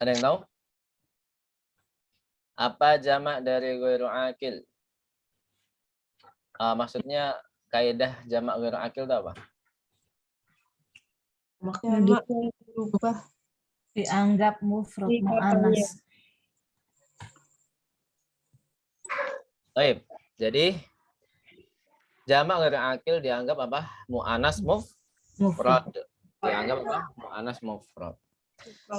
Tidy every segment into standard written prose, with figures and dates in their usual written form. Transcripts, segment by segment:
Ada yang tahu? Apa jamak dari ghairu akil? Maksudnya kaidah jamak ghairu akil itu apa? Jamak berubah Dianggap mufrad mu'annas. Baik. Jadi jamak ghairu akil dianggap apa? Mu'annas mufrad. Dianggap apa? Mu'annas mufrad.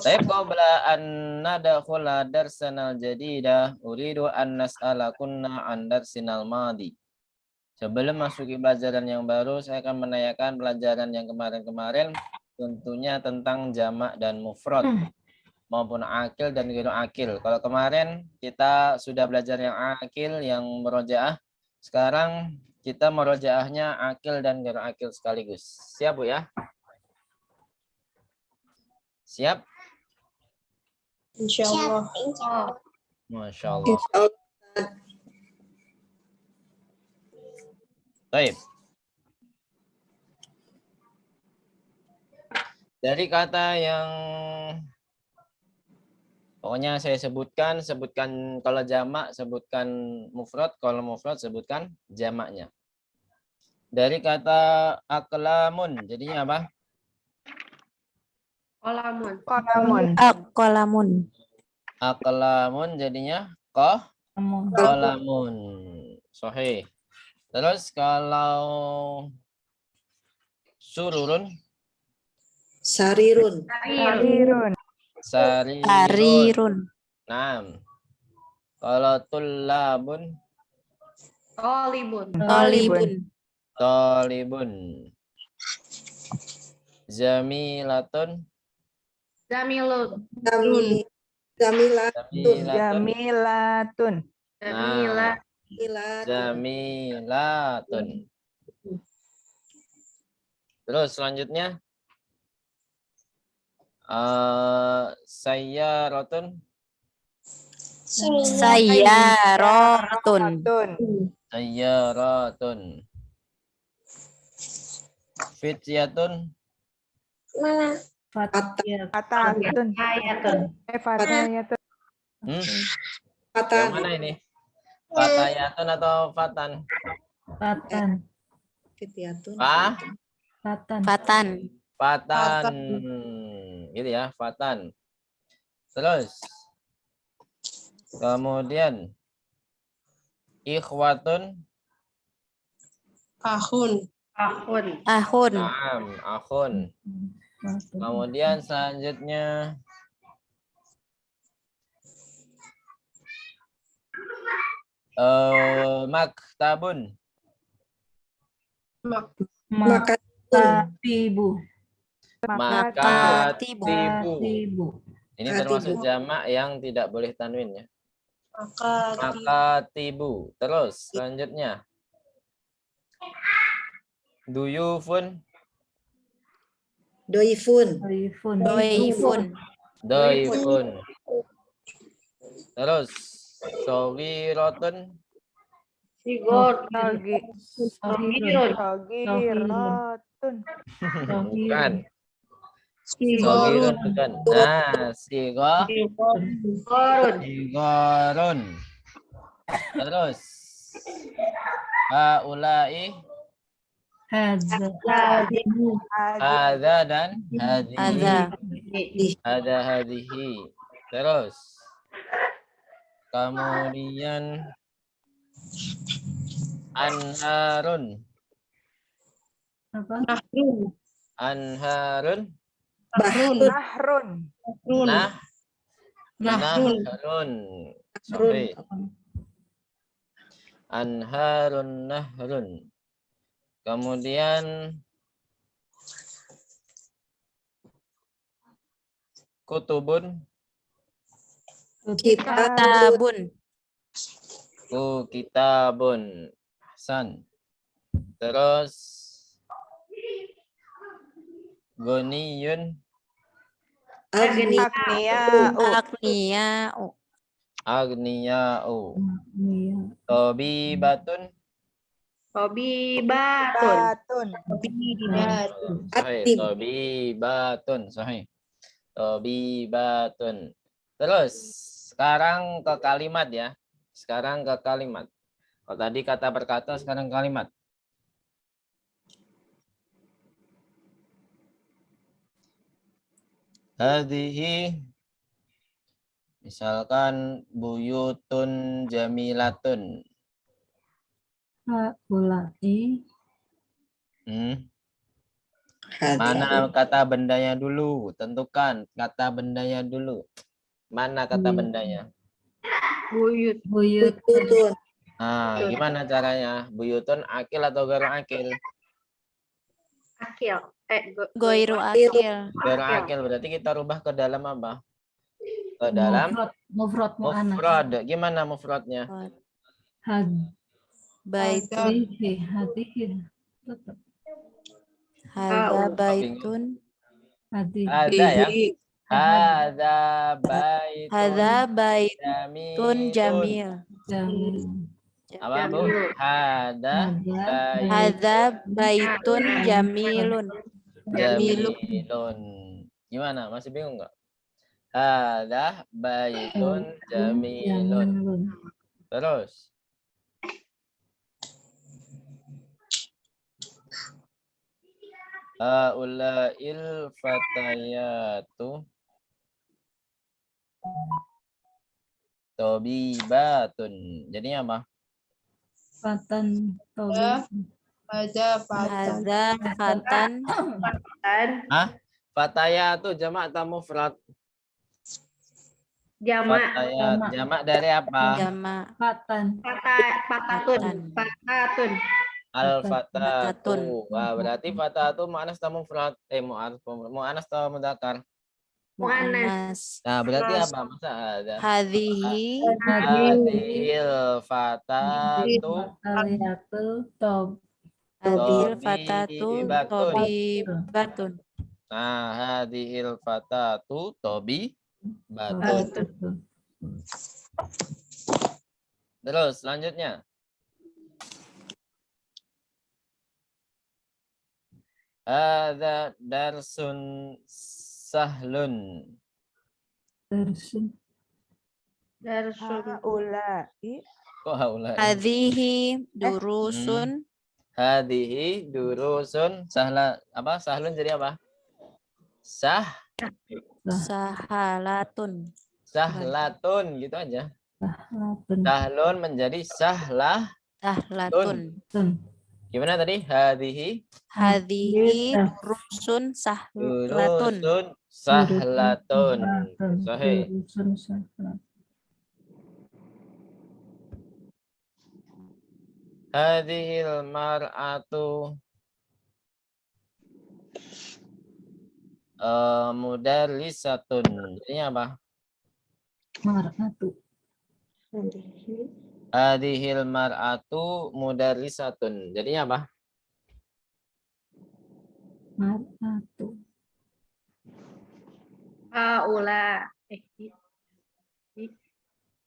Taib qabla an nadkhula darsanal jadida uridu an nas'alakunna an darsinal madi. Sebelum masuki pelajaran yang baru, saya akan menanyakan pelajaran yang kemarin-kemarin, tentunya tentang jamak dan mufrad maupun akil dan ghairu akil. Kalau kemarin kita sudah belajar yang akil, yang murojaah. Sekarang kita murojaahnya akil dan ghairu akil sekaligus. Siap, Bu ya? Siap? insyaallah. Masya Allah. Baik. Dari kata yang pokoknya saya sebutkan kalau jamak sebutkan mufrad, kalau mufrad sebutkan jamaknya. Dari kata aklamun jadinya apa? Kolamun. Aklamun jadinya qalamun. Sahih. Terus kalau sururun Sarirun. sarirun. Naam. Kalau tullabun talibun. Zamilatun Jamilatun. Nah, Zamilatun. Terus selanjutnya sayyaratun. Sayyaratun. Fityatun. Fatayatun. Fatayatun. Yang mana ini? Fatayatun atau fatan? Fatan. Fityatun. Fatan. Gitu ya, fatan. Terus kemudian ikhwatun. Ahun. Naam, akhun. Kemudian selanjutnya maktabun. Makatibu. Makatibu. Ini termasuk jamak yang tidak boleh tanwin ya. Makatibu. Terus selanjutnya duyufun. Doifun. Doifun. Terus sogirotun. Sogiratun. Bukan. Sogirun bukan. Nah, sigorun. Terus haulai. Hadza dan hadhihi. Hadhihi. Terus kemudian anharun. Anharun. Nahrun. Sorry. Anharun nahrun. Kemudian kutubun. Kitabun. Ahsan. Terus goniyun. Agniya'u. Tobibatun. Sahih. Tobibatun. Sahih. Tobibatun. Terus sekarang ke kalimat ya. Sekarang ke kalimat. Kalau tadi kata berkata, sekarang kalimat. Hadhihi, misalkan buyutun jamilatun. Haulai. Mana kata bendanya dulu? Tentukan kata bendanya dulu. Mana kata bendanya? Buyut. Buyutun. Nah, gimana caranya? Buyutun akil atau garu akil? Akil. Goiru akil. Garu akil berarti kita rubah ke dalam apa? Ke dalam Mufrad mu'anas. mufrad. Gimana mufradnya? Had. Baitun. Hadihi. Tetap. Hadza baitun. Hadihi. Ada ya. Hadza baitun Hadza baitun jamilun. jamil. Jamil. Apa Bu? Hadza baitun jamilun. Jamilun. Gimana? Masih bingung nggak? Hadza baitun jamilun. Terus. Haula'il fatayatu tobibatun. Jadinya apa? Fatan. Tobi. Hadza Hadza fatan. Hah? Fatayatu jamak atau mufrad? Jamak. Fatayat jamak dari apa? Jama. Fatan. Fatan. Fatatun. Al-fatatu. Wah, berarti fatatu mu'anas atau mufrad? Mu'anas atau mudzakkar? Mu'annas. Nah, berarti apa? Masa ada? Hadhihi. Hadhil fatatu Fataliatu. Tob. Hadhil fatatu tobibatun. tobibatun. Nah, hadhil fatatu tobibatun. Tobibatun. Terus selanjutnya. Ada darsun sahlun. Darsun. Haulai. Kok haula? Hadhihi durusun. Hadihi durusun sahla apa? Sahlun jadi apa? Sahalatun. Sahlatun gitu aja. Sahatun. Sahlun menjadi sahlatun. Sahlatun. Gimana tadi? Hadihi Hadhihi durusun sahlatun. durusun sahlatun. Sahih. Durusun sahlatun. Hadhil mar'atu mudarrisatun. Jadinya apa? Mar'atu. Hadhil mar'atu mudarrisatun. Jadinya apa? Mar'atu. Haula.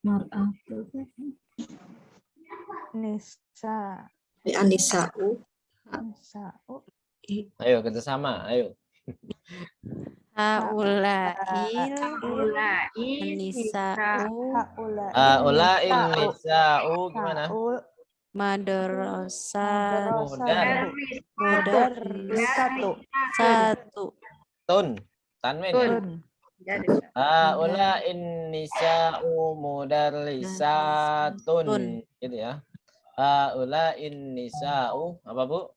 Mar'atu. Nisa. Anisa'u. Nisa'u. Ayo kerjasama. Ayo. Haula'il Haulai. nisa'u Haula'in nisa'u gimana? madrasah Mudarrisatu. satu. Tun. Tanwin ya? Tun. Haula'in nisa'u mudarrisatun. Gitu ya. Haula'in nisa'u apa Bu?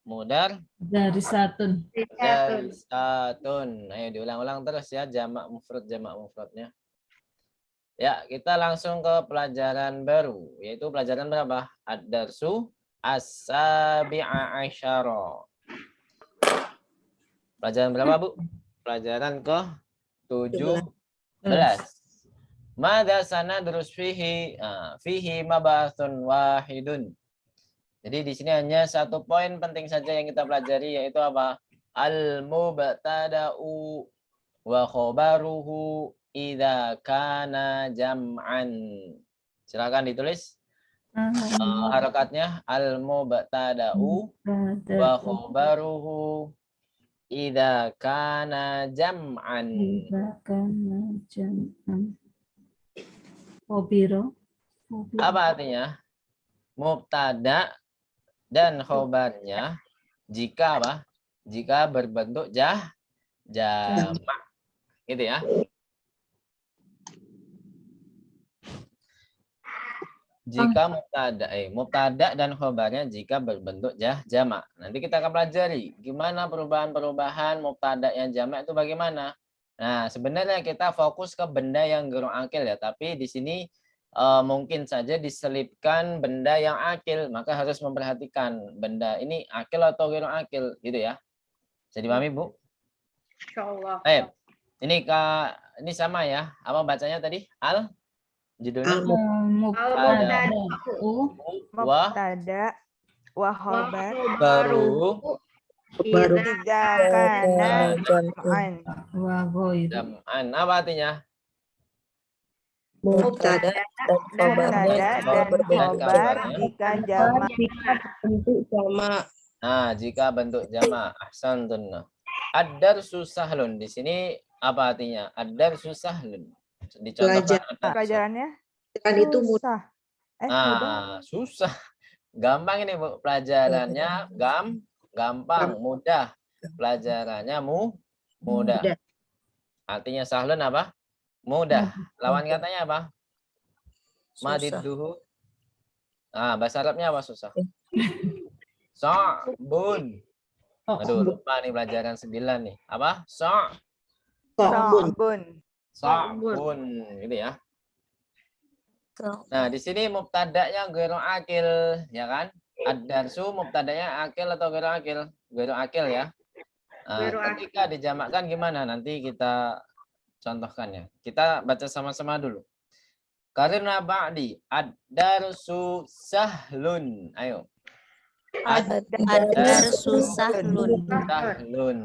Dari satun. Mudarrisatun. Ayo diulang-ulang terus ya jamak mufradnya. Ya, kita langsung ke pelajaran baru, yaitu pelajaran berapa? Ad-darsu as-sabi'a asyara. Pelajaran berapa, Bu? Pelajaran ke-17. Mada sanadrus fihi fihi mabathun wahidun. Jadi di sini hanya satu poin penting saja yang kita pelajari, yaitu apa? Al-mubtada'u wa khobaruhu idza kana jam'an. Silakan ditulis harakatnya al-mubtada'u wa khobaruhu idza kana jam'an. Idza kana jam'an. Hobiro. Apa artinya? Mubtada dan khobarnya jika apa? Jika berbentuk jamak. Gitu ya. Jika mubtada dan khobarnya jika berbentuk jamak. Nanti kita akan pelajari gimana perubahan-perubahan mubtada yang jamak itu bagaimana. Nah, sebenarnya kita fokus ke benda yang ghairul akil ya, tapi di sini mungkin saja diselipkan benda yang akil, maka harus memperhatikan benda ini akil atau ghairul akil gitu ya. Bisa dipahami, Bu? Insyaallah. Ini sama ya. Apa bacanya tadi? Judulnya Mubtada. Mubtada wa khobar baru idza kana jam'an. Wa ghairu. jam'an. Apa artinya? Mubtada Mubtada dan khobar jika jamak. Nah, jika bentuk jamak. Ahsantun. Ad-darsu sahlun. Di sini apa artinya? Ad-darsu sahlun. Dicontohkan. Pelajarannya Kan itu susah. Mudah. Nah, susah. Gampang ini, Bu. Pelajarannya gampang, mudah. Pelajarannya mudah. Artinya sahlun apa? Mudah. Lawan katanya apa? Madidduhu. Nah, bahasa Arabnya apa susah? Sa'bun. Aduh, lupa nih pelajaran 9 nih. Apa? Sa'bun. Sa'bun. Gitu ya. Nah, di sini mubtada'nya ghairul akil, ya kan? Ad-darsu mubtada'nya akil atau ghairul akil? Ghairul akil ya. Nah, ketika dijamakkan gimana? Nanti kita contohkan ya. Kita baca sama-sama dulu. Karena ba'di ad-darsu sahlun. Ayo. Ad-darsu sahlun. Sahlun.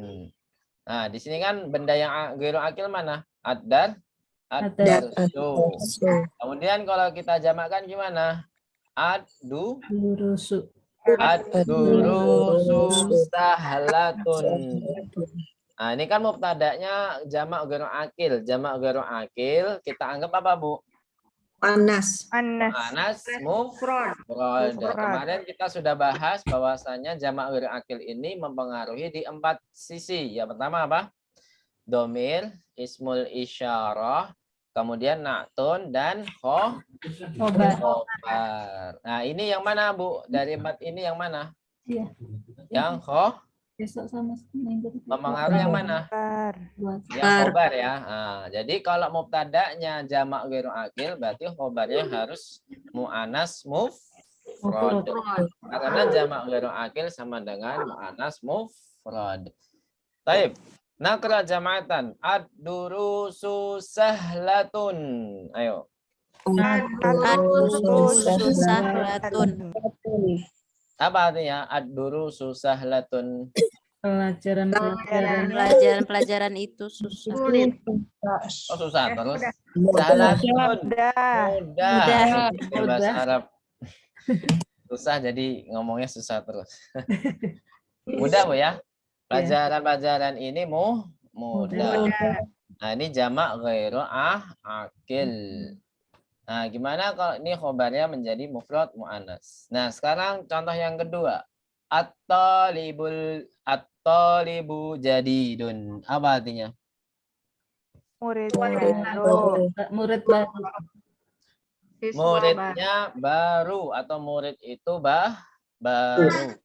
Nah, di sini kan benda yang ghairul akil mana? Ad-darsu. Kemudian kalau kita jamakkan gimana? Durusu. Ad-durusu sahlatun. Nah, ini kan mubtada'nya jamak ghairul akil. Jamak ghairul akil kita anggap apa, Bu? Anas. Anas mufrad. Kemarin kita sudah bahas bahwasanya jamak ghairul akil ini mempengaruhi di 4 sisi. Yang pertama apa? Domir, ismul isyarah, kemudian na'tun dan khobar. Nah, ini yang mana, Bu? Dari 4 ini yang mana? Iya. Yang Besok sama minggu. mempengaruhi yang mana? Yang khobar ya. Nah, jadi kalau mubtada'nya jamak ghairul akil, berarti khobarnya harus mu'anas mufrad. Karena jamak ghairul akil sama dengan mu'anas mufrad. Baik. Nakra jama'atan ad-durusu sahlatun. Ayo. Ad-durusu sahlatun. Apa artinya ad-durusu sahlatun? Pelajaran itu susah. Oh, susah terus. Sahlatun. Mudah. Bahasa Arab. Susah jadi ngomongnya susah terus. Mudah, Bu ya. Pelajaran-pelajaran ini mudah. Nah, ini jamak ghairul akil. Nah, gimana kalau ini khobarnya menjadi mufrad mu'annas? Nah, sekarang contoh yang kedua. At-talibu jadidun. Apa artinya? Murid baru. Muridnya baru atau murid itu baru.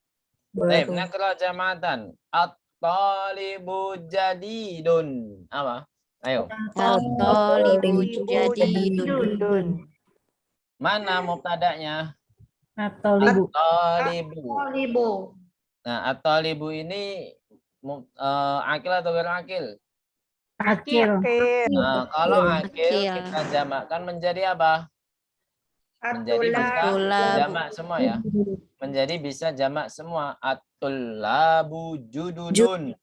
Baik, nakra jamatan. At-talibu jadidun. Apa? Ayo. At-talibu jadidun. Mana mubtada'nya? At-talibu. At-talibu. Nah, at-talibu ini akil atau ghairul akil? Akil. Nah, kalau akil kita jamakkan menjadi apa? Menjadi bisa jamak semua ya. Menjadi bisa jamak semua. At-tullabu jududun.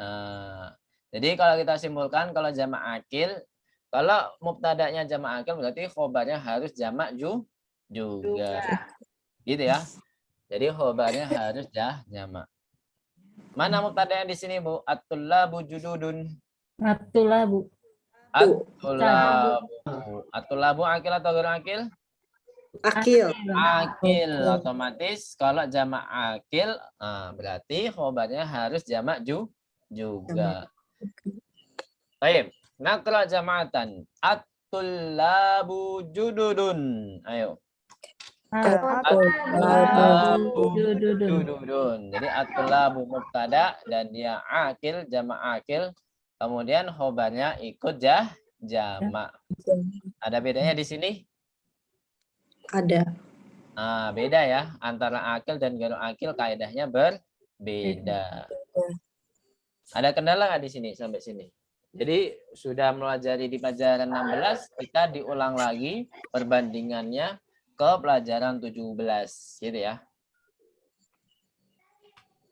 Nah, jadi kalau kita simpulkan kalau jamak akil, kalau mubtada'nya jamak akil berarti khobarnya harus jamak juga. Gitu ya. Jadi khobarnya harus jamak. Mana mubtada'nya di sini, Bu? At-tullabu jududun. At-tulabu. At-tullabu. At-tulabu akil atau ghairu akil? Akil. Akil. Otomatis kalau jamak akil, berarti khobarnya harus jamak juga. Baik. Nakra jama'atan. At-tullabu jududun. Ayo. At-tullabu jududun. Jadi at-tullabu mubtada dan dia akil, jamak akil. Kemudian khobarnya ikut jamak. Ada bedanya di sini? Ada. Beda ya. Antara akil dan ghairu akil kaidahnya berbeda. Ada kendala nggak di sini sampai sini? Jadi sudah melajari di pelajaran 16, kita diulang lagi perbandingannya ke pelajaran 17, gitu ya.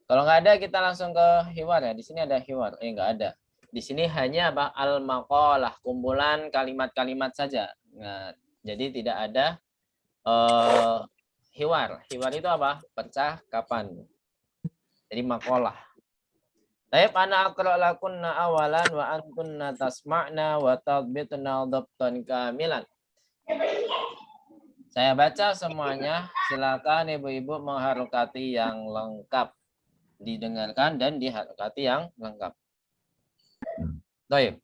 Kalau nggak ada, kita langsung ke hiwar ya. Di sini ada hiwar, nggak ada. Di sini hanya al-maqalah, kumpulan kalimat-kalimat saja. Nah, jadi tidak ada hiwar. Hiwar itu apa? Percakapan. Jadi maqalah. Taib ana aqra lakunna awalan wa antunna tasma'na wa tadbitna dhabtan kamilan. Saya baca semuanya, silakan ibu-ibu mengharokati yang lengkap. Didengarkan dan diharokati yang lengkap. Taib.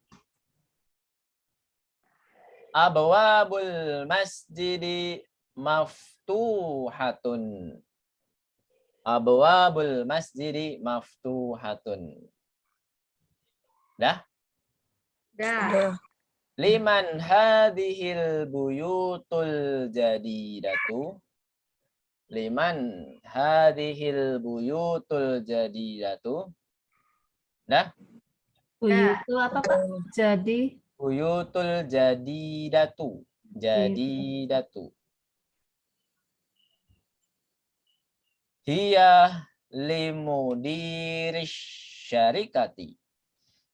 Abwabul masjidi maftuhatun. Abwabul masjidi maftuhatun. Dah? Dah. Liman hadhil buyutul jadidatu. Liman hadhil buyutul jadidatu. Dah? Buyut itu apa, Pak? Jadi Buyutul jadidatu. Jadidatu. Hiya limudirish syarikati.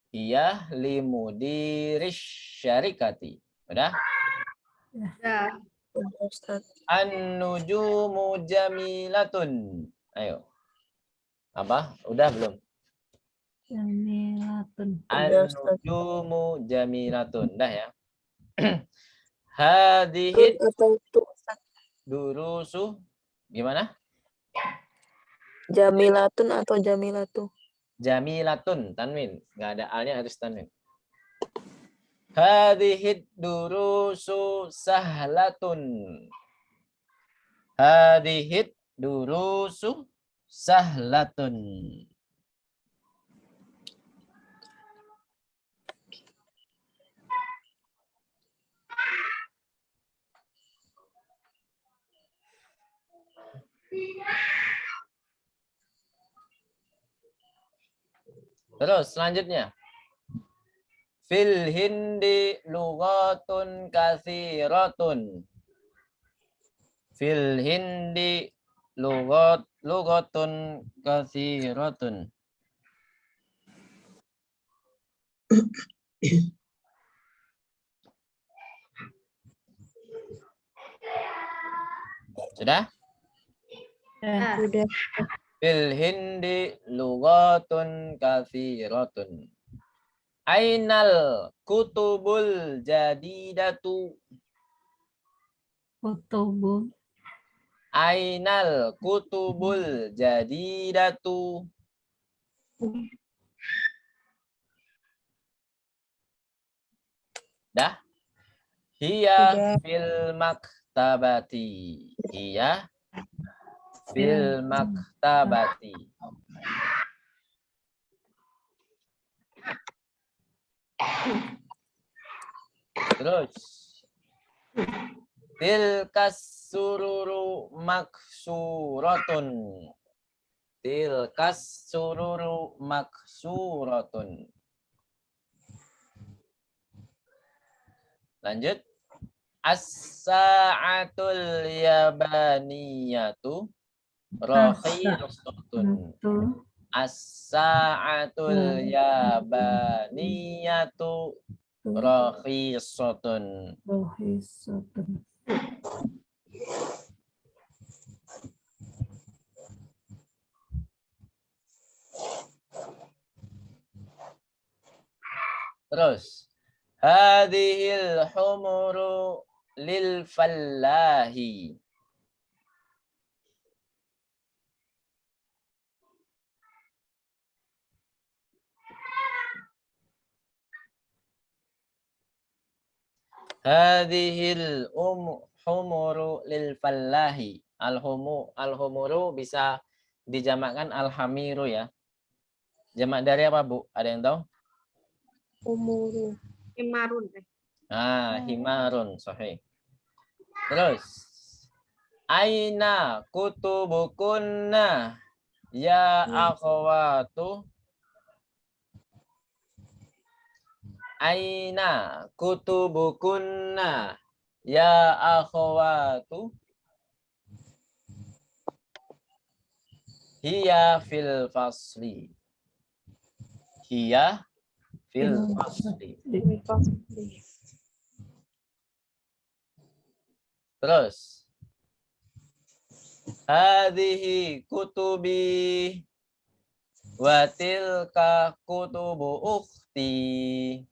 Hiya limudirish syarikati. Udah? Dah. An-nujumu jamilatun. Ayo. Apa? Udah belum? Jamilatun. An-nujumu jamilatun. Dah ya. Hadhihi durusu. Gimana? Jamilatun atau jamilatu? Jamilatun, tanwin. Nggak ada alnya, harus tanwin. Hadhihi durusu sahlatun. Hadhihi durusu sahlatun. Terus selanjutnya. Fil hindi lughatun katsiratun. Fil hindi lughatun katsiratun. Sudah? Sudah. Fil hindi lughatun katsiratun. Ainal kutubul jadidatu. Kutubu. Ainal kutubul jadidatu. Dah? Hiya fil maktabati. Hiya fil maktabati. Terus. Tilkas sururu maksuratun. Tilkas sururu maksuratun. Lanjut. As-sa'atul yabaniyatu rakhisatun. As-sa'atul yabaniyatu rakhisatun. Rohisatun. Terus. Hadhil humuru lil fallahi. Hadhil humuru lil fallahi. Al-humuru bisa dijamakkan al-hamiru ya. Jamak dari apa, Bu? Ada yang tahu? Umuru. Himarun. Himarun, sahih. Terus, aina kutubukunna ya akhwatu. Aina kutubukunna ya akhwatu. Hiya fil fasli. Hiya fil fasli. Terus, hadhihi kutubi wa tilka kutubu ukhti.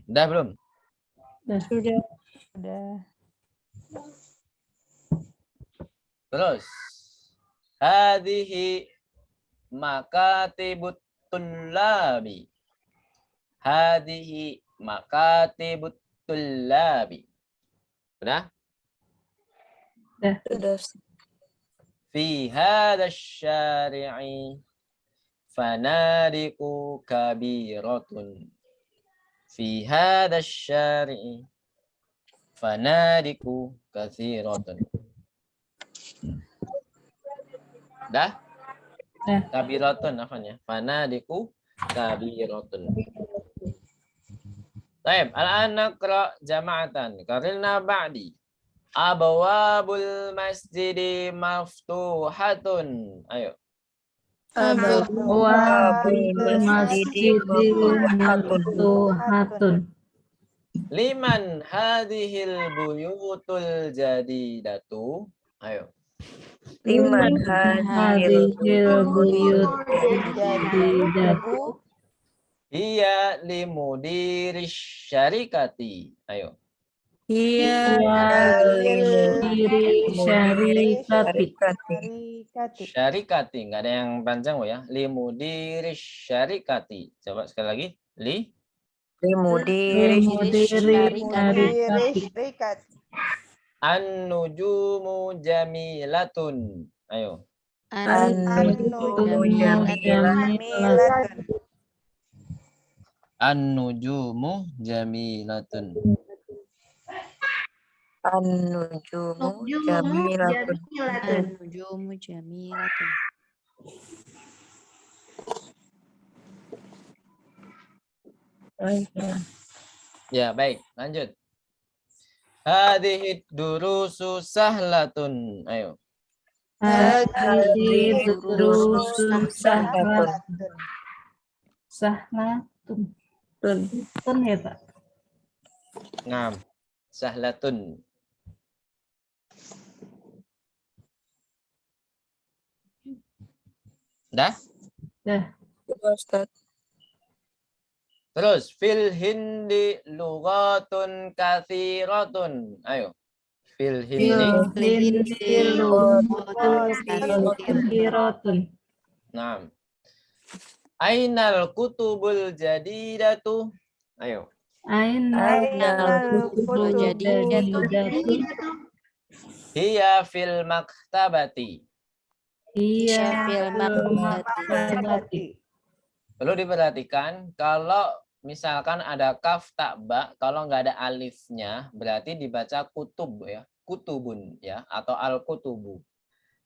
Udah belum? Sudah. Udah. Terus, hadhihi makatibut tullabi. Hadhihi makatibut tullabi. Udah? Sudah. Fi hadha syari'i fanadiku kabiratun. Fi hadha syari'i fanadiku kathiratun. Dah? Kabiratun apanya? Fanadiku kabiratun. Baik, al-an naqra jama'atan. Qarilna ba'di. Abwabul masjidi maftuhatun. Ayo. Abwabul masjidi maftuhatun. Liman hadhil buyutul jadidatu. Ayo. Liman hadhil buyut Jadidatu. Hiya limudiris syarikati. Ayo. Iya. diri syarikati. Syarikati. Syarikati. Nggak ada yang panjang ya. Limudiris syarikati. Coba sekali lagi. Limudiri. Syarikati. An-nujumu jamilatun. Ayo. Jamilatun. An-nujumu jamilatun. An-nujumu jamilatun. An-nujumu jamilatun. Ya, baik. Lanjut. Hadhihi durusu sahlatun. Ayo. Hadhihi durusun sahlatun. Tun ya, Pak? Ngam. Sahlatun. Dah? Dah. Ustaz. Terus fil hindi lughatun katsiratun. Ayo. Fil hindi. Kathiratun. Naam. Ainal kutubul jadidatu. Ayo. Ainal kutubul jadidatu. Hiya fil maktabati. Iya fil maktabati. Perlu diperhatikan kalau misalkan ada kaf tak ba, kalau nggak ada alifnya berarti dibaca kutub ya, kutubun ya, atau al kutubu.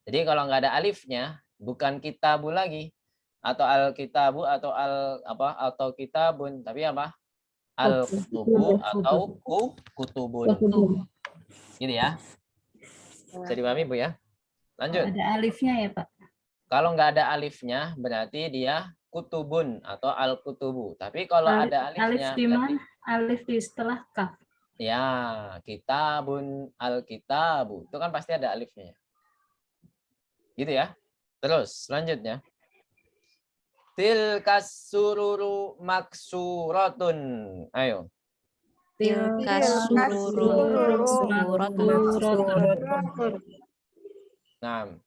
Jadi kalau nggak ada alifnya bukan kitabu lagi, atau al kitabu atau al apa atau kitabun, tapi apa? Al kutubu atau kutubun. Gini ya. Bisa dipahami Bu ya? Lanjut. Ada alifnya ya Pak? Kalau nggak ada alifnya berarti dia kutubun atau al-kutubu. Tapi kalau ada Alif alifnya di berarti mana? Alif di setelah kaf. ya, kitabun, al-kitabu. Itu kan pasti ada alifnya. Gitu ya. Terus selanjutnya. Tilkas sururu maksuratun. Ayo. Tilkas sururu suratun. Nah.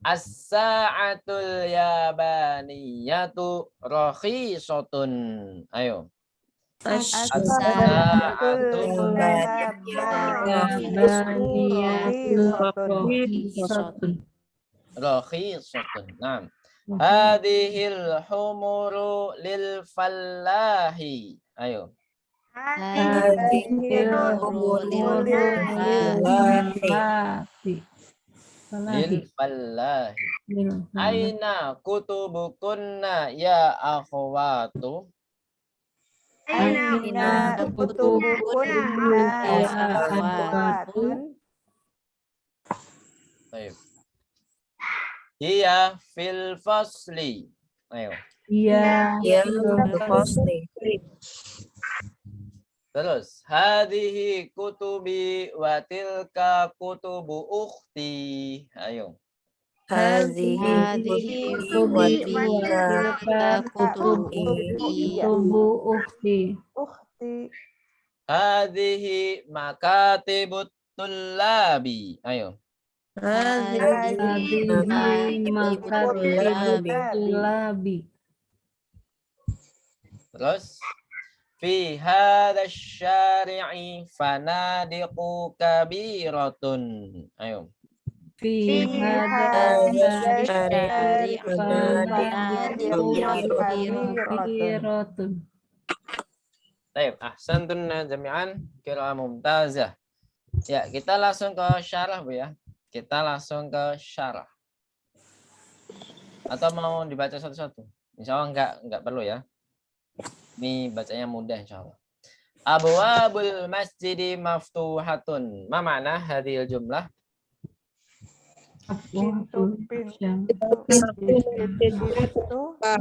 As-sa'atul yabaniyatu rakhisatun. Ayo. As-sa'atul Yabaniyatu Rakhisatun. Nah. Hadhil humuru lil fallahi. Ayo. Lil fallahi. Aina kutubukunna ya akhwatu. Aina kutubukunna ya akhwatun. Baik. Iya fil fasli. Ayo. Iya. Fasli. Terus hadhihi kutubi wa tilka kutubu ukhti. Ayo. Hadhihi kutubi wa tilka kutubu ukhti. Ukhti. Hadhihi makatibut tullabi. Ayo. Hadhihi makatibul Terus fi hadha syari'i fanadiqu kabiratun. Ayo. fi kabiratun. Baik, ahsantun jami'an, qiraah mumtazah. Ya, kita langsung ke syarah Bu ya. Kita langsung ke syarah. Atau mau dibaca satu-satu? Insya Allah enggak perlu ya. Ini bacanya mudah insya Allah. Abwabul masjidi maftuhatun. Ma makna hadhil jumlah? Terbuka.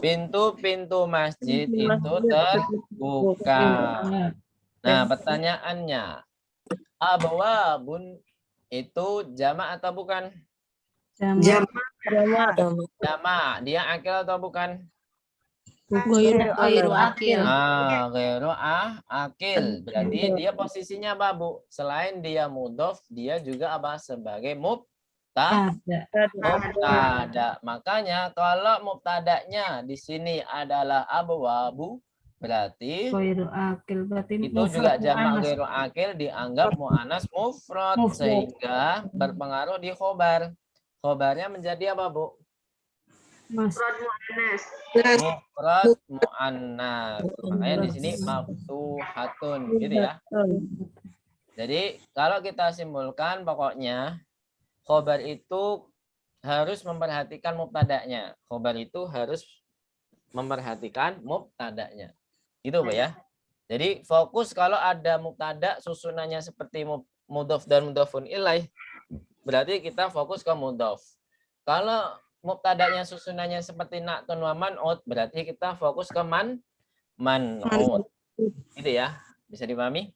Pintu-pintu masjid itu terbuka. Nah, pertanyaannya, abwabun itu jamak atau bukan? Jamak. Dia akil atau bukan? Ghairu akil. Ghairu akil. Berarti dia posisinya apa, Bu? Selain dia mudhof, dia juga apa? Sebagai mubtada. Makanya kalau mubtadanya di sini adalah abwabu, berarti itu juga jamak ghairu akil dianggap muannas mufrad sehingga berpengaruh di khobar. Khobarnya menjadi apa, Bu? Mufrad muannas. Makanya di sini maftuhatun gitu ya. Jadi kalau kita simpulkan pokoknya khobar itu harus memperhatikan mubtada'nya. Khobar itu harus memperhatikan mubtada'nya. Gitu Bu ya. Jadi fokus kalau ada mubtada susunannya seperti mudhof dan mudhofun ilaih, berarti kita fokus ke mudhof. Kalau mubtada'nya susunannya seperti na'tun wa man'ut, berarti kita fokus ke man'ut. Gitu ya. Bisa dipahami?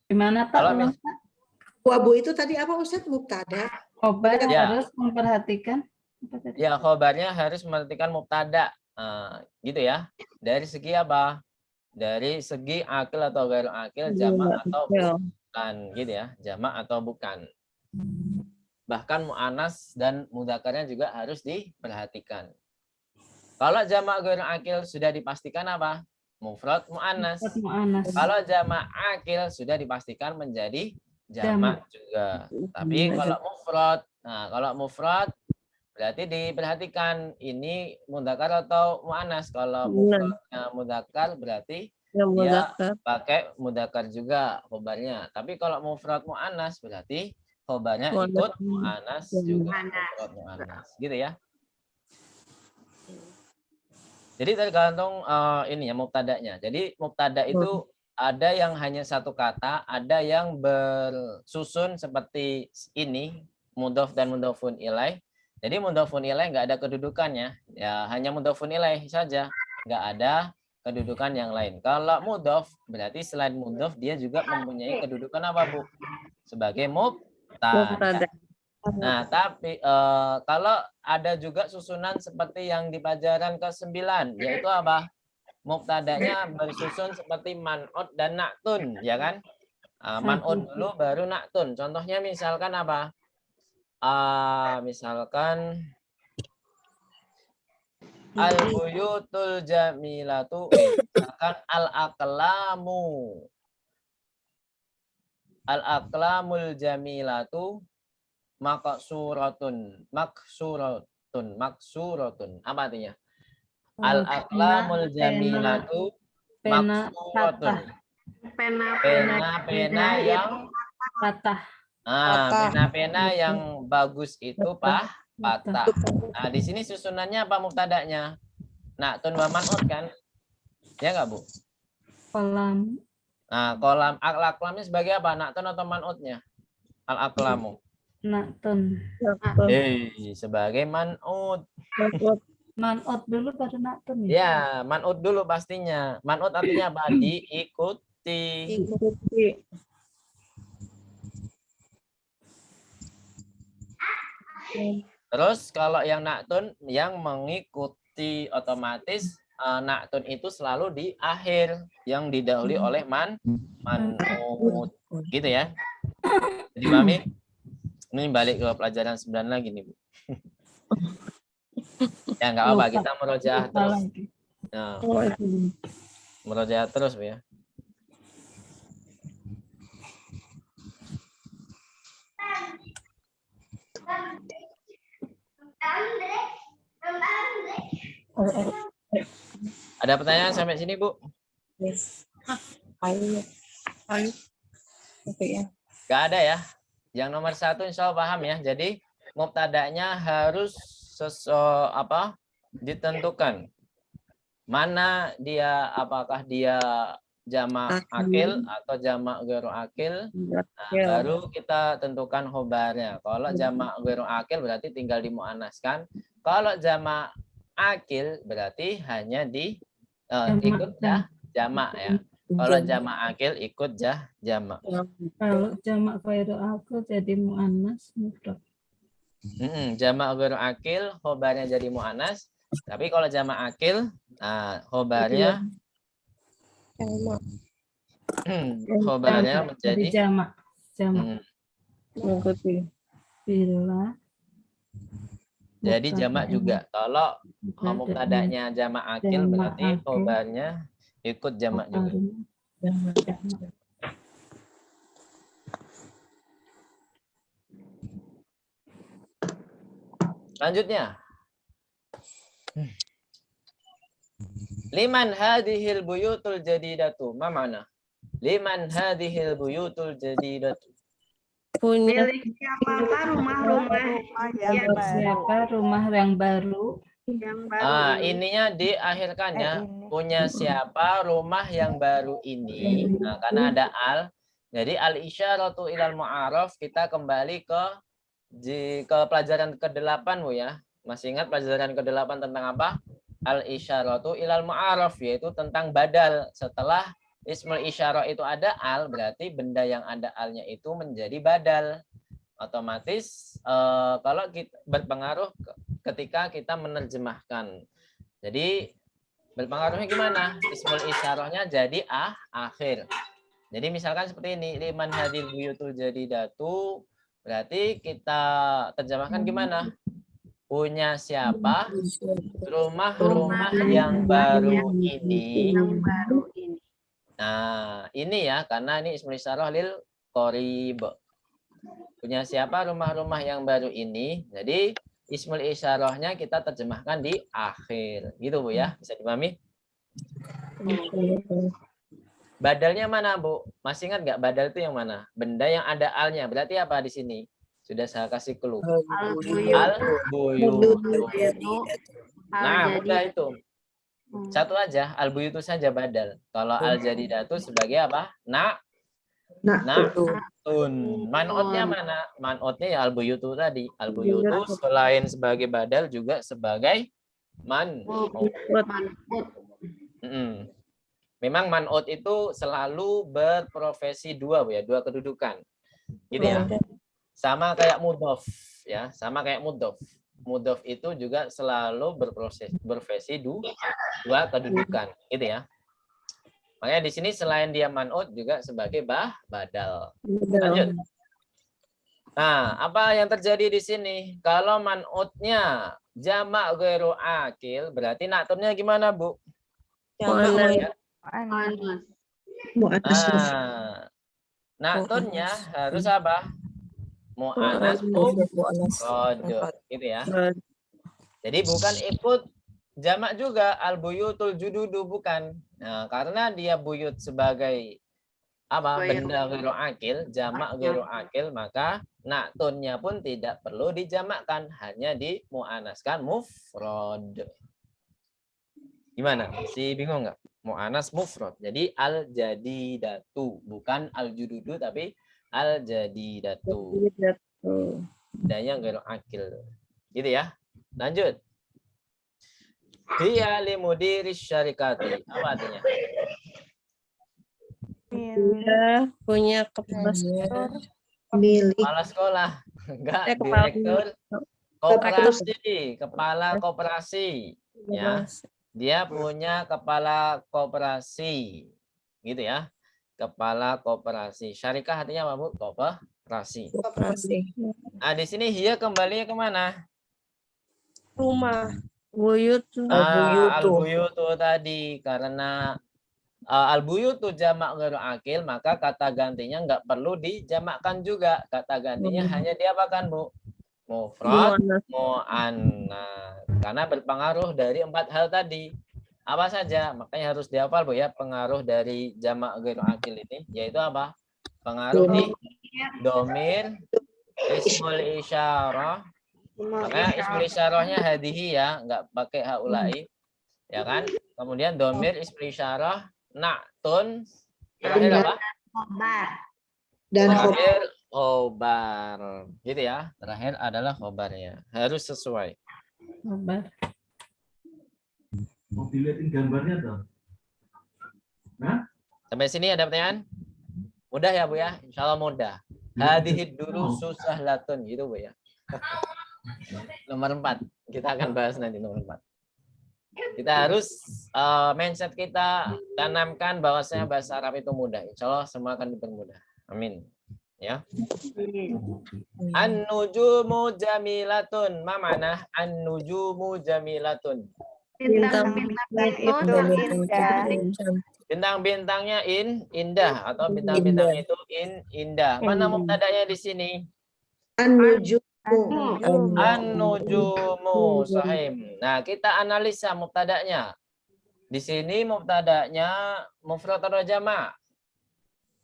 Gimana Pak? Wabu itu tadi apa Ustaz? Mubtada. Khobar Ya. harus memperhatikan. Ya, khobarnya harus memperhatikan mubtada. Gitu ya. Dari segi apa? Dari segi akil atau ghairu akil, jamak atau bukan, gitu ya. Jamak atau bukan. Bahkan mu'anas dan mudzakarnya juga harus diperhatikan. Kalau jamak ghairu akil sudah dipastikan apa? Mufrad mu'anas. Kalau jamak akil sudah dipastikan menjadi jamak juga. Tapi kalau mufrad berarti diperhatikan ini mudzakar atau mu'anas. Kalau mufradnya mudzakar berarti dia pakai mudzakar juga khobarnya. Tapi kalau mufrad mu'anas berarti khobarnya ikut mu'anas juga. Mufrad mu'anas. Gitu ya. Jadi tergantung ini ya mubtada'nya. Jadi mubtada itu ada yang hanya satu kata, ada yang bersusun seperti ini, mudhof dan mudhofun ilaih. Jadi mudhofun ilaih nggak ada kedudukannya, ya hanya mudhofun ilaih saja, nggak ada kedudukan yang lain. Kalau mudhof berarti selain mudhof dia juga mempunyai kedudukan apa, Bu? Sebagai mubtada. Nah, tapi kalau ada juga susunan seperti yang di pelajaran ke-9, yaitu apa? Mubtadanya bersusun seperti man'ut dan na'tun, ya kan? Man'ut dulu baru na'tun. Contohnya misalkan apa? Misalkan al-buyutul jamilatu, misalkan al-aqlamul jamilatu maksuratun. Apa artinya? Al-aqlamul jamilatu Pena maksuratun. patah. Pena yang Patah. pena-pena yang bagus itu patah. Nah, di sini susunannya apa mubtadanya? Na'tun wa man'ut kan? Ya enggak, Bu? Kolam. Nah, kolam al-aqlamnya sebagai apa? Na'tun atau man'utnya? Al-aqlamu. Na'tun. Sebagai man'ut. Man'ut dulu baru na'tun ya? Ya, man'ut dulu pastinya. Man'ut artinya apa? Diikuti. Terus kalau yang na'tun yang mengikuti otomatis na'tun itu selalu di akhir yang didahului oleh man'ut. Gitu ya. Jadi Mami, ini balik ke pelajaran 9 lagi nih, Bu. Ya enggak apa-apa, kita murojaah terus. Nah, murojaah terus, Bu ya. Ada pertanyaan sampai sini, Bu? Gak ada ya. Yang nomor 1 insya Allah paham ya. Jadi mubtadanya harus ditentukan. Mana dia, apakah dia jamak akil atau jamak ghairu akil. Nah, baru kita tentukan khobarnya. Kalau jamak ghairu akil berarti tinggal dimuannaskan. Kalau jamak akil berarti hanya ikut jamak ya. Kalau jamak akil ikut jamak. Kalau jamak ghairu akil jadi muannas mufrad. Jamak ghairu akil khobarnya jadi muannas. Tapi kalau jamak akil, khobarnya menjadi jamak. Bila jadi jamak juga. Kalau mubtadanya jamak akil berarti khobarnya ikut jamak juga. Selanjutnya. Liman hadhil buyutul jadidatu. Ma mana? Liman hadhil buyutul jadidatu. Punya Siapa rumah-rumah yang baru? Ininya diakhirkan ya. Punya siapa rumah yang baru ini? Nah, karena ada al. Jadi al-isyaratu ilal mu'arraf, kita kembali ke pelajaran ke-8, Bu ya. Masih ingat pelajaran ke-8 tentang apa? Al-isyaratu ilal mu'arraf, yaitu tentang badal. Setelah ismul isyarah itu ada al, berarti benda yang ada alnya itu menjadi badal. Otomatis kalau kita berpengaruh ketika kita menerjemahkan. Jadi berpengaruhnya gimana? Ismul isyarahnya jadi akhir. Jadi misalkan seperti ini, liman hadil buyutul jadidatu, berarti kita terjemahkan gimana? Punya siapa rumah-rumah yang baru ini. Nah, ini ya, karena ini ismul isyarah lil qorib. Punya siapa rumah-rumah yang baru ini. Jadi ismul isyarahnya kita terjemahkan di akhir. Gitu, Bu ya. Bisa dipahami? Badalnya mana, Bu? Masih ingat nggak badal itu yang mana? Benda yang ada alnya. Berarti apa di sini? Sudah saya kasih clue. Al-buyut. Nah, udah itu. Satu aja, al-buyutu saja badal. Kalau al-jadidatu sebagai apa? Na'tun. Man'utnya mana? Man'utnya ya al-buyutu tadi. Al-buyutu selain sebagai badal juga sebagai man'ut. Memang man'ut itu selalu berprofesi dua, Bu ya, dua kedudukan. Gitu ya. Sama kayak mudhof ya, sama kayak mudhof. Mudhof itu juga selalu berprofesi dua kedudukan, gitu ya. Makanya di sini selain dia man'ut juga sebagai badal. Lanjut. Nah, apa yang terjadi di sini? Kalau man'utnya jamak ghairu akil, berarti na'tunnya gimana, Bu? Na'tunnya harus apa? Mu'annas mufrad, gitu ya. Jadi bukan ikut jamak juga al-buyutul jududu, bukan. Nah, karena dia buyut sebagai apa? Benda ghairu akil, jamak ghairu akil, maka na'tunnya pun tidak perlu dijamakkan, hanya dimu'anaskan mufrad. Gimana? Si bingung nggak? Mu'anas mufrad. Jadi al-jadidatu, bukan al-jududu tapi al-jadidatu. Bedanya ghairu akil. Gitu ya. Lanjut. Hiya limudiris syarikati. Apa artinya? Dia punya kepala sekolah. Milik. Kepala sekolah. Enggak, direktur koperasi, kepala koperasi. Ya. Dia punya kepala koperasi. Gitu ya. Kepala koperasi. Syarikah artinya apa, Bu? Koperasi. Nah, di sini hiya kembalinya kemana? Rumah. Buyut. Al-buyutu tadi, karena al-buyutu jamak ghairu akil, maka kata gantinya nggak perlu dijamakkan juga. Kata gantinya hanya diapakan, Bu? Mufrad, mu'annas. Karena berpengaruh dari 4 hal tadi. Apa saja? Makanya harus dihafal, Bu ya, pengaruh dari jamak ghairu akil ini, yaitu apa? Pengaruh di domir, ismul isyarah. Makanya ismul isyarahnya hadihi ya, nggak pakai haulai. Ya kan? Kemudian domir ismul isyarah, na'tun, terakhir apa? Dan Terakhir khobar. Gitu ya. Terakhir adalah khobarnya. Harus sesuai. Khobar. Mau dilihatin gambarnya toh? Sampai sini ada pertanyaan? Mudah ya, Bu ya? Insya Allah mudah. Hadihid dulu susah latun. Gitu, Bu ya. Nomor 4. Kita akan bahas nanti nomor 4. Kita harus mindset kita tanamkan bahwasanya bahasa Arab itu mudah. Insya Allah semua akan dipermudah. Amin. Ya. An-nujumu jamilatun. Ma mana an-nujumu jamilatun? Bintang-bintang itu indah. Bintang-bintangnya indah atau bintang-bintang itu indah. Mana mubtada'nya di sini? an-nujumu. An-nujumu sahim. Nah, kita analisa mubtada'nya. Di sini mubtada'nya mufrad atau jamak?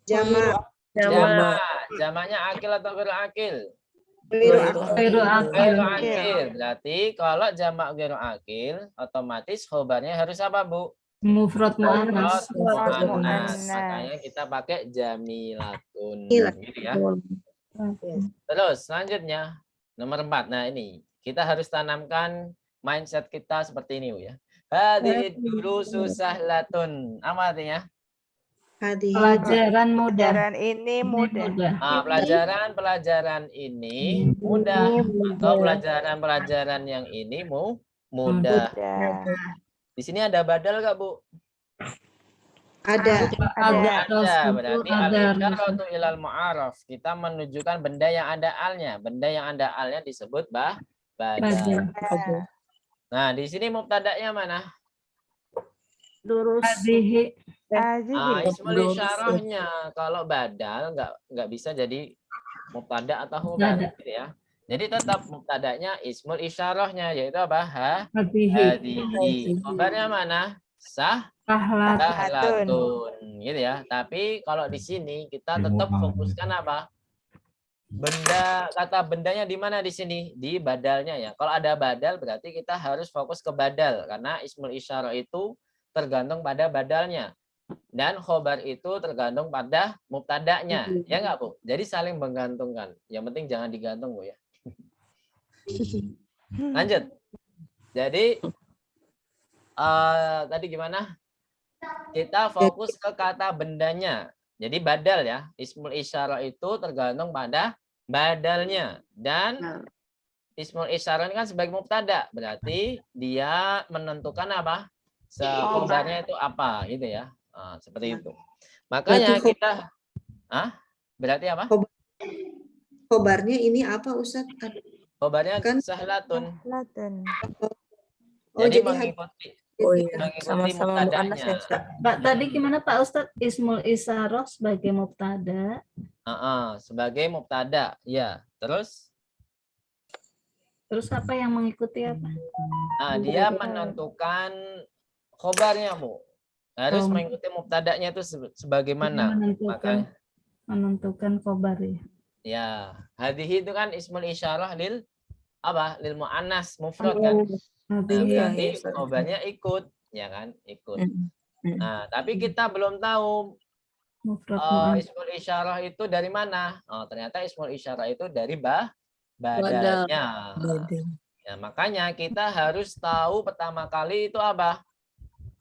Jamak. Jamaknya akil atau ghairu akil? Ghairu akil. Ghairu akil. Berarti kalau jamak ghairu akil, otomatis khobarnya harus apa, Bu? Mufrad mu'annas. Mu'annas. Makanya kita pakai jamilatun. Gitu ya. Terus selanjutnya nomor 4. Nah, ini kita harus tanamkan mindset kita seperti ini, Bu ya. Hadid dulu susah latun. Apa artinya? Pelajaran mudah. Pelajaran ini mudah. Pelajaran ini mudah, atau pelajaran yang ini mudah. Di sini ada badal nggak, Bu? Ada. Berarti al-isyaratu ilal mu'araf. Kita menunjukkan benda yang ada alnya. Benda yang ada alnya disebut badal. Nah, di sini mubtada'nya mana? Lurus. Hadhihi. Ismul isyarahnya kalau badal nggak bisa jadi mubtada atau khobar, gitu ya. Jadi tetap mubtada'nya ismul isyarahnya, yaitu apa? Hadhihi. Khobarnya mana? Sahlatun, gitu ya. Tapi kalau di sini kita tetap fokuskan apa? Benda, kata bendanya di mana di sini? Di badalnya ya. Kalau ada badal berarti kita harus fokus ke badal karena ismul isyarah itu tergantung pada badalnya. Dan khobar itu tergantung pada mubtada'nya. Ya enggak, Bu? Jadi saling menggantungkan. Yang penting jangan digantung, Bu ya. Lanjut. Jadi tadi gimana? Kita fokus ke kata bendanya. Jadi badal ya. Ismul isyarah itu tergantung pada badalnya. Dan ismul isyarah ini kan sebagai mubtada. Berarti dia menentukan apa? Khobarnya itu apa gitu ya. Seperti itu. Makanya Berarti kita berarti apa? Khobarnya ini apa Ustaz? Khobarnya Kan- sahlatun. Laten. Oh, Jadi jadi mengikuti jadi Sama-sama mu'annas ya, mubtada'nya. Ustaz. Pak, tadi gimana Pak Ustadz? Ismul isyarah sebagai mubtada. Sebagai mubtada. Ya. Terus Terus apa yang mengikuti apa? dia menentukan khobarnya, Bu. Harus Oh. mengikuti mubtada'nya itu sebagaimana. Makanya Menentukan khobar ya. ya, hadhihi itu kan ismul isyarah lil apa? Lil muannas mufrad kan. Nah, berarti khobarnya ikut, ya kan? Ikut. Nah, tapi kita belum tahu Mufrad mu'annas. ismul isyarah itu dari mana. Ternyata ismul isyarah itu dari badalnya. Ya, makanya kita harus tahu pertama kali itu apa?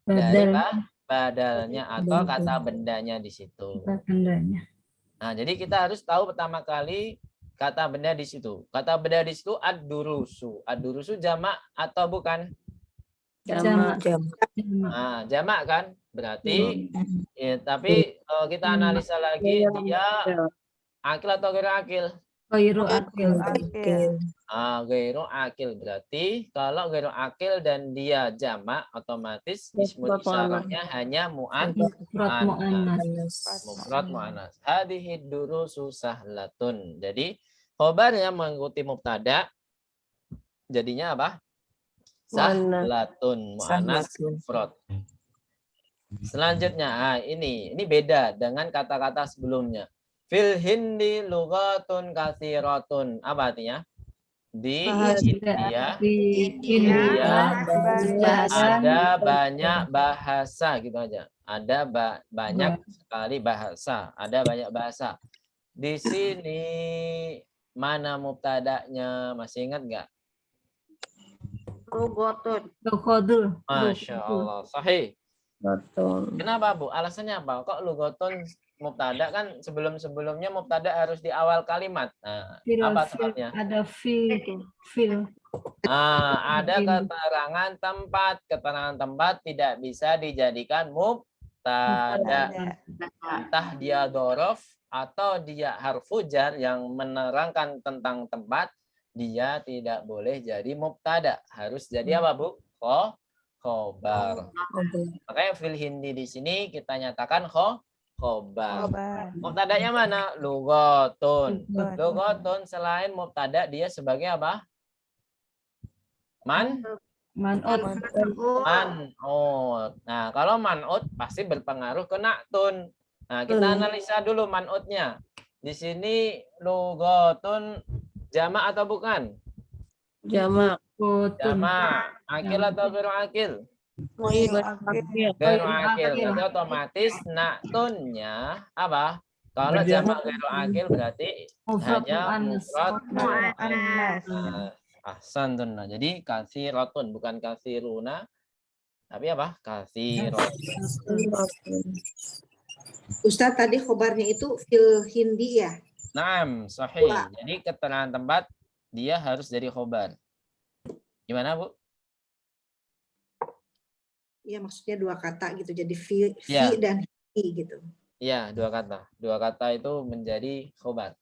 Dari Badal badalnya atau kata bendanya di situ. bendanya. Nah, jadi kita harus tahu pertama kali kata benda di situ. Kata benda di situ ad-durusu. Ad-durusu jamak atau bukan? Jamak. Nah, jamak kan? Berarti ya, tapi kita analisa lagi dia akil atau gairu akil? Ghairu akil. Gairu akil berarti kalau gairu akil dan dia jamak otomatis ismul isyarahnya hanya Mufrad mu'annas. mufrad mu'annas. Hadhihi durusu sahlatun. Jadi khobarnya mengikuti mubtada jadinya apa? Sahlatun mu'annas mufrad. Selanjutnya ini beda dengan kata-kata sebelumnya. Fil hindi lughatun katsiratun. Apa artinya? Di India ada banyak bahasa gitu aja. Ada banyak sekali bahasa. Ada banyak bahasa. Di sini mana mubtada'nya? Masih ingat nggak? Lughatul. Masya Allah. Sahih. Kenapa, Bu? Alasannya apa? Kok lughatun mubtada kan sebelum-sebelumnya mubtada harus di awal kalimat. Nah, apa sebabnya? Ada fil. Ada keterangan tempat. Keterangan tempat tidak bisa dijadikan mubtada. Entah dia dzaraf atau dia harfu jar yang menerangkan tentang tempat, dia tidak boleh jadi mubtada. Harus jadi apa, Bu? Khobar. Makanya fil hindi di sini kita nyatakan khobar. Mubtadanya mana? Lughatun. Lughatun selain mubtada dia sebagai apa? Man'ut. Nah, kalau man'ut pasti berpengaruh ke na'tun. Nah, kita analisa dulu man'utnya. Di sini lughatun jamak atau bukan? Jamak. Jamak. Akil atau ghairu akil? Ghairu akil. Berarti otomatis na'tunnya apa? Kalau jamak ghairu akil berarti hanya mufrad mu'annas. Ahsantun. Jadi katsiratun bukan katsiruna. Tapi apa? Katsiratun. Ustaz tadi khobarnya itu fil hindi ya? Naam, sahih. Jadi keterangan tempat dia harus jadi khobar. Gimana, Bu? Iya, maksudnya dua kata gitu. Jadi fi dan hi gitu. Iya, dua kata. Dua kata itu menjadi khobar.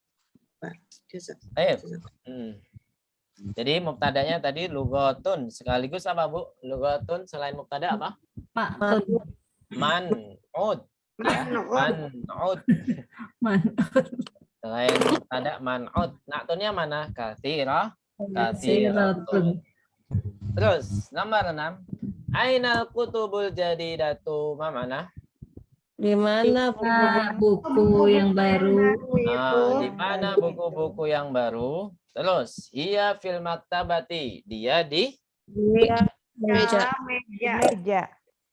Jadi mubtadanya tadi lughatun sekaligus apa, Bu? Lughatun selain mubtada apa? Man'ud. Man'ud. Selain mubtada man'ud. Na'tunnya mana? Katsiratun. Terus nomor 6. Ainal kutubul jadidatu mana? Di mana Nah, buku yang baru. Nah, di mana buku-buku yang baru? Terus, iya fil maktabati. Dia di dia meja? Meja.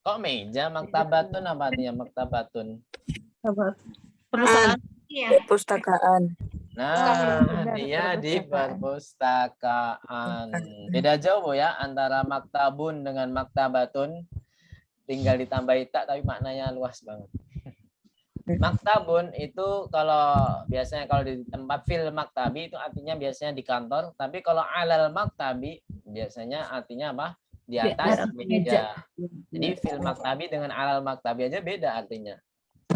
kok meja? Maktabatun apa artinya maktabatun? Perusahaan. Pustakaan. Nah, benar, dia di perpustakaan. perpustakaan. Beda jauh ya antara maktabun dengan maktabatun. Tinggal ditambahi tak tapi maknanya luas banget. Maktabun itu biasanya kalau di tempat fil maktabi itu artinya biasanya di kantor, tapi kalau alal maktabi biasanya artinya apa? Di atas meja. Jadi fil maktabi dengan alal maktabi aja beda artinya.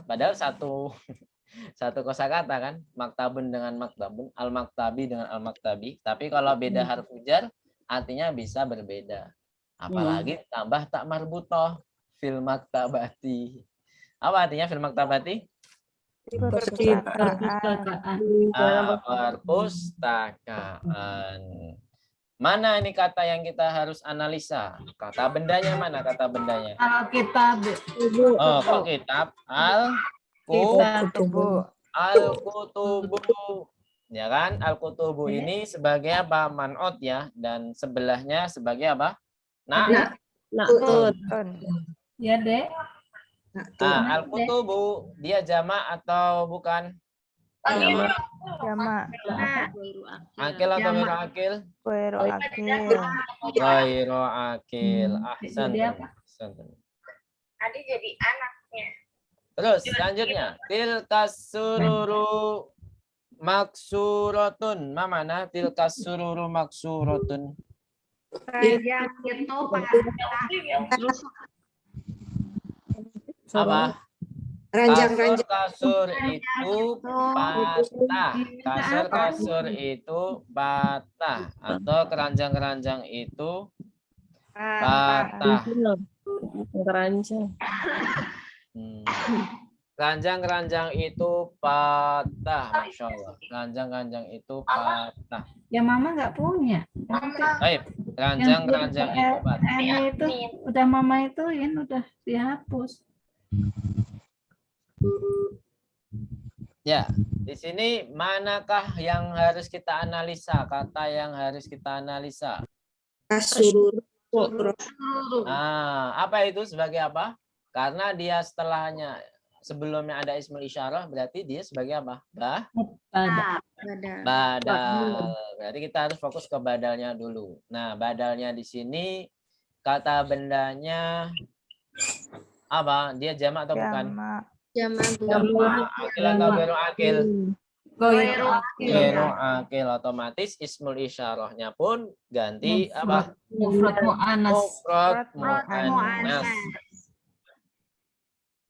Padahal satu kosakata kan, maktabun dengan maktabun, al maktabi dengan al maktabi, tapi kalau beda harfu jar artinya bisa berbeda. Apalagi tambah tak marbutoh fil maktabati. Apa artinya fil maktabati? Perpustakaan. Mana ini kata yang kita harus analisa? Kata bendanya mana kata bendanya? Alkitab. Oh, kok kitab? Tubuh. Al-kutubu. Ya kan? Al-kutubu ini sebagai apa? Man'ut ya. Dan sebelahnya sebagai apa? Nakut. Ya, Dek. Al-kutubu dia jamak atau bukan? Jamak. Akil atau ghairu akil? Ghairu akil. Ahsan. Tadi jadi anaknya. Terus selanjutnya, tilkas sururu maksuratun. Ma mana tilkas sururu maksuratun? Yang itu Apa? Kasur itu patah. Kasur itu patah. Atau keranjang-keranjang itu patah. Keranjang. Keranjang-keranjang itu patah. Masya Allah. Keranjang-keranjang itu patah. Ya Mama nggak punya. Baik. Keranjang-keranjang itu patah. Itu udah Mama ituin, udah dihapus. Ya, di sini manakah yang harus kita analisa? Kata yang harus kita analisa. Apa itu sebagai apa? Karena dia setelahnya sebelumnya ada ismul isyarah, berarti dia sebagai apa? Badal. Berarti kita harus fokus ke badalnya dulu. Nah, badalnya di sini kata bendanya apa? Dia jamak atau bukan? Jamak. Akil atau ghairu akil? Ghairu akil. Otomatis ismul isyarahnya pun ganti apa? Mufrad mu'annas.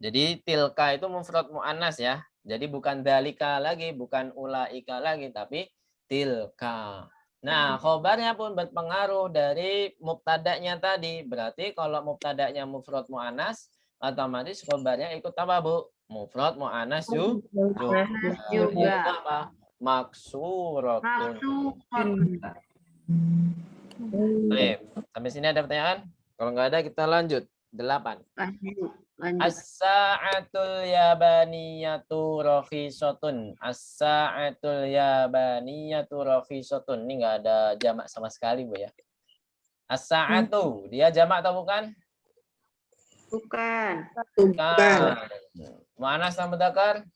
Jadi tilka itu mufrad mu'annas ya. Jadi bukan dalika lagi, bukan ulaika lagi, tapi tilka. Nah, khobarnya pun berpengaruh dari mubtada'nya tadi. Berarti kalau mubtada'nya mufrad mu'annas, otomatis khobarnya ikut apa, Bu? Mufrad mu'annas juga. Apa? Maksuratun. Baik, sampai sini ada pertanyaan? Kalau nggak ada kita lanjut. 8. As-sa'atul yabaniyatu rakhisatun. As-sa'atul yabaniyatu rakhisatun. Ini nggak ada jamak sama sekali, Bu ya. As-sa'atu, dia jamak atau bukan? Bukan. Mu'annas atau mudzakkar?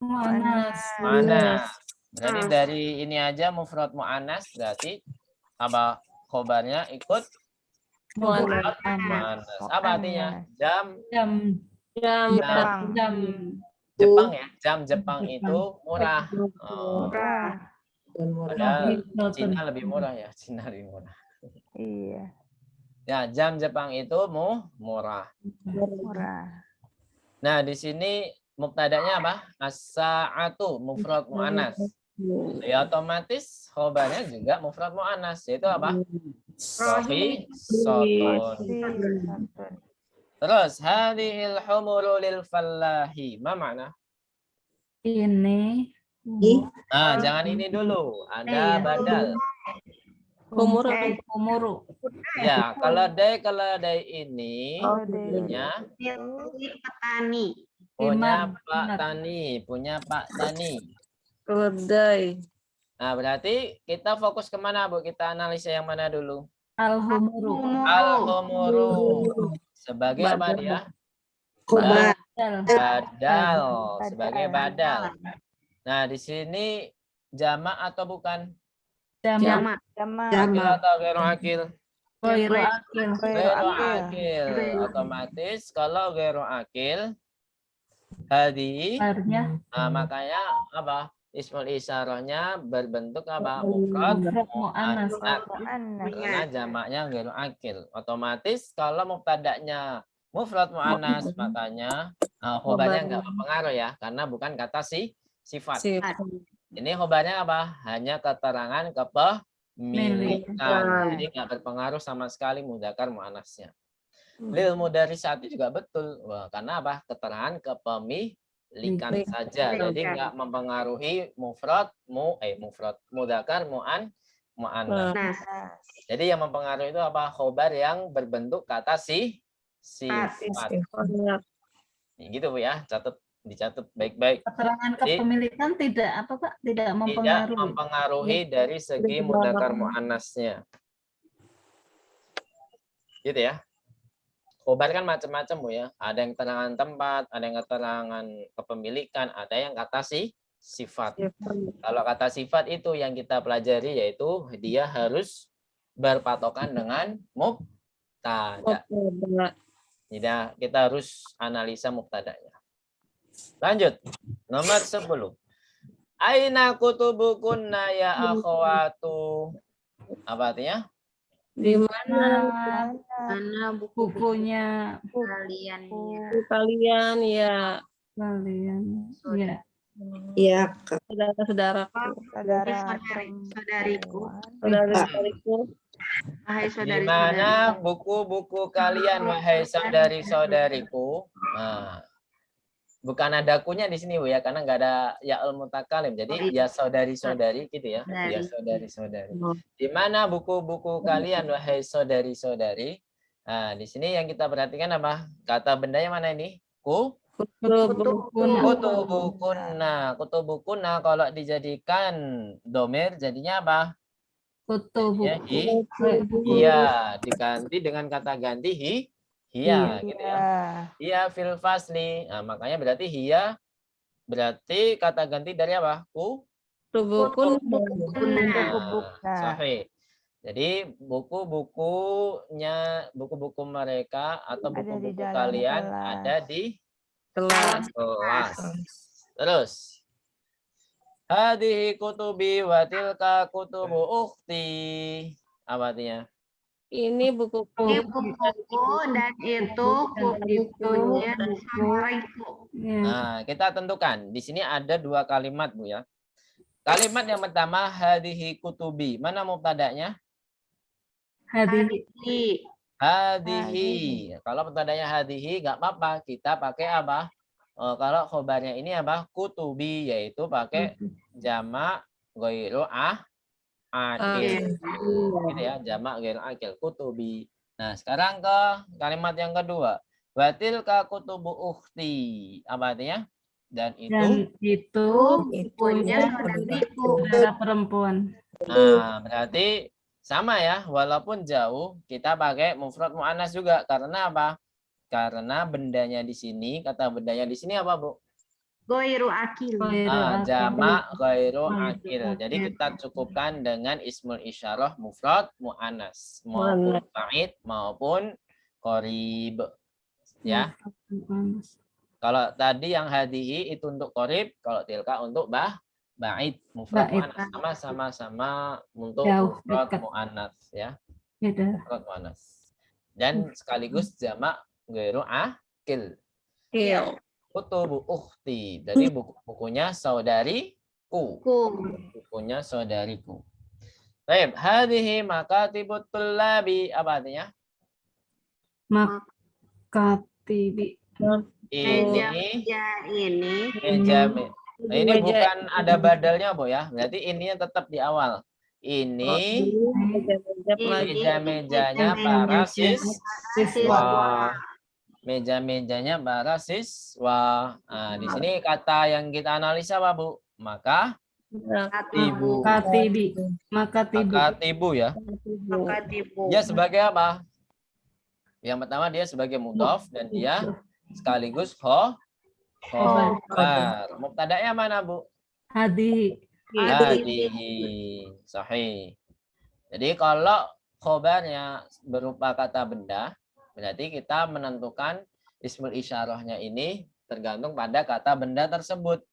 Mu'annas. Berarti dari ini aja mufrad mu'annas berarti apa khobarnya ikut mu'annas. Apa artinya? Jam Jepang ya. Jam Jepang itu murah. Padahal Cina lebih murah ya. Cina lebih murah. Iya. Ya, jam Jepang itu murah. Nah, di sini mubtada'nya apa? As-sa'atu mufrad mu'annas. Ya otomatis khobarnya juga mufrad mu'annas, yaitu apa? Rakhisatun. Terus hadhil humuru lil fallahi. Ma makna? Ini. Nah, jangan ini dulu. Ada badal. Umuru. Ya, kalau dai ini punya Milik petani. Punya Himar. Pak Himar. Tani. Punya Pak Tani. Keledai. Nah, berarti kita fokus kemana, Bu? Kita analisa yang mana dulu? Al-humuru. Al-humuru. Sebagai apa dia? Khobar. Badal. Sebagai Badal. badal. Nah, di sini jamak atau bukan? Jamak. Jama. Akil atau ghairu akil? Ghairu akil. Ghairu akil. akil. Otomatis kalau ghairu akil hadi, Harnya makanya apa? Ismul isyarahnya berbentuk apa? Mufrad mufrad mu'annas. Mu'annas. karena jamaknya ghairu akil. Otomatis kalau mubtada'nya mufrad mu'annas, makanya khobarnya enggak berpengaruh ya, karena bukan kata sifat. Ini khobarnya apa? Hanya keterangan kepemilikan. Jadi nggak berpengaruh sama sekali mudzakkar muannasnya. Lil mudarisati juga betul. Wah, karena apa? Keterangan kepemilikan saja. Jadi nggak mempengaruhi mufrad mudzakkar muannas. Nah, Jadi yang mempengaruhi itu apa? Khobar yang berbentuk kata sifat. Gitu Bu ya. Dicatat baik-baik. Keterangan kepemilikan tidak apa Pak? Tidak Tidak mempengaruhi. mempengaruhi dari segi mudzakkar muannasnya. Gitu ya. Khobar kan macam-macam Bu ya. Ada yang keterangan tempat, ada yang keterangan kepemilikan, ada yang kata sifat. Kalau kata sifat itu yang kita pelajari yaitu dia harus berpatokan dengan mubtada. Jadi kita harus analisa mubtadanya. Lanjut. Nomor 10. Aina kutubukunna ya akhwatu. Apa artinya? Di mana mana Bukunya kaliannya? kalian ya kalian. Ya. Iya, Kak. saudara-saudaraku, Saudariku, saudara-saudariku, wahai Di saudari-saudari. mana buku-buku kalian wahai saudari-saudariku? Nah, bukan ada kunya di sini Bu ya, karena nggak ada ya'ul mutakalim. Jadi ya saudari-saudari gitu ya. Ya saudari-saudari. Di mana buku-buku kalian wahai saudari-saudari? Nah, di sini yang kita perhatikan apa? Kata bendanya mana ini? Kutubukunna. Kutubukunna kalau dijadikan domir jadinya apa? Ya, iya, diganti dengan kata ganti hiya gitu ya. Hiya fil fasli. Nah, makanya berarti hiya berarti kata ganti dari apa? Sahih. Jadi buku-bukunya, buku-buku mereka atau buku-buku kalian ada di kelas. Terus hadhihi kutubi wa tilka kutubu ukhti. Apa artinya? Ini buku Ini buku dan itu bukunya saudariku. Nah, kita tentukan. Di sini ada dua kalimat Bu ya. Kalimat yang pertama hadhihi kutubi. Mana mubtada'nya? Hadihi. Hadhihi. Kalau mubtada'nya hadhihi nggak apa-apa. Kita pakai apa? Kalau khobarnya ini apa? Kutubi, yaitu pakai jamak ghairu akil. Gitu ya, jamak ghairu akil, kutubi. Nah, sekarang ke kalimat yang kedua. Watil ka kutubu ukhti. Apa artinya? Dan itu Punya saudariku. saudara perempuan. Nah, berarti sama ya, walaupun jauh kita pakai mufrad muannas juga. Karena apa? Karena bendanya di sini, kata bendanya di sini apa, Bu? Ghairu akil. Jamak ghairu akil. Jadi kita cukupkan dengan ismul isyarah mufrad muannas, maupun ba'id maupun qarib. Ya. Kalau tadi yang hadihi itu untuk qarib, kalau tilka untuk ba'id, mufrad muannas, sama-sama untuk mufrad muannas ya. Mufrad muannas. Dan sekaligus jamak ghairu akil. Kutubu ukhti. Jadi bukunya saudariku. Bukunya saudariku. Baik, hadhihi makatibut tullabi. Apa artinya? Makatibi. Ini meja. Nah, ini bukan ada badalnya Bu ya. Berarti ininya tetap di awal. Ini meja-mejanya para siswa. meja-mejanya para siswa. Nah, di sini kata yang kita analisa apa, Bu? Maka tibu. Makatibi. Makatibu. Makatibu ya. Makatibu. Dia sebagai apa? Yang pertama dia sebagai mudhof dan dia sekaligus khobar. Mubtada'nya mana, Bu? Hadi. Hadihi. Sahih. Jadi kalau khobarnya berupa kata benda, berarti kita menentukan ismul isyarahnya ini tergantung pada kata benda tersebut.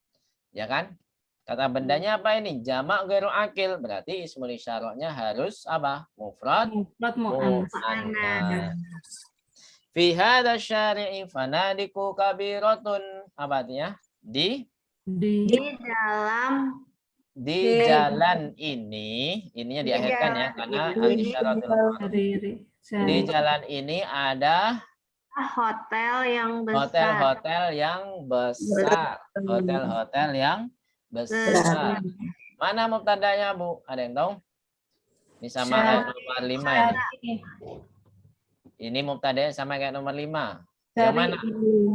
Ya kan? Kata bendanya apa ini? Jamak ghairu akil. Berarti ismul isyarahnya harus apa? Mufrad. Mufrad mu'annas. Mu'annas. Fi hadza syari'i fanadiku kabiratun. Apa artinya? Di dalam jalan ini, ininya diakhirkan ya karena al-isyaratul Hariri. di jalan ini ada hotel yang besar. hotel-hotel yang besar. Hotel-hotel yang besar. Mana mubtadanya, Bu? Ada yang tahu? Ini sama kayak nomor 5 ya. Ini mubtadanya sama kayak nomor 5. Yang mana?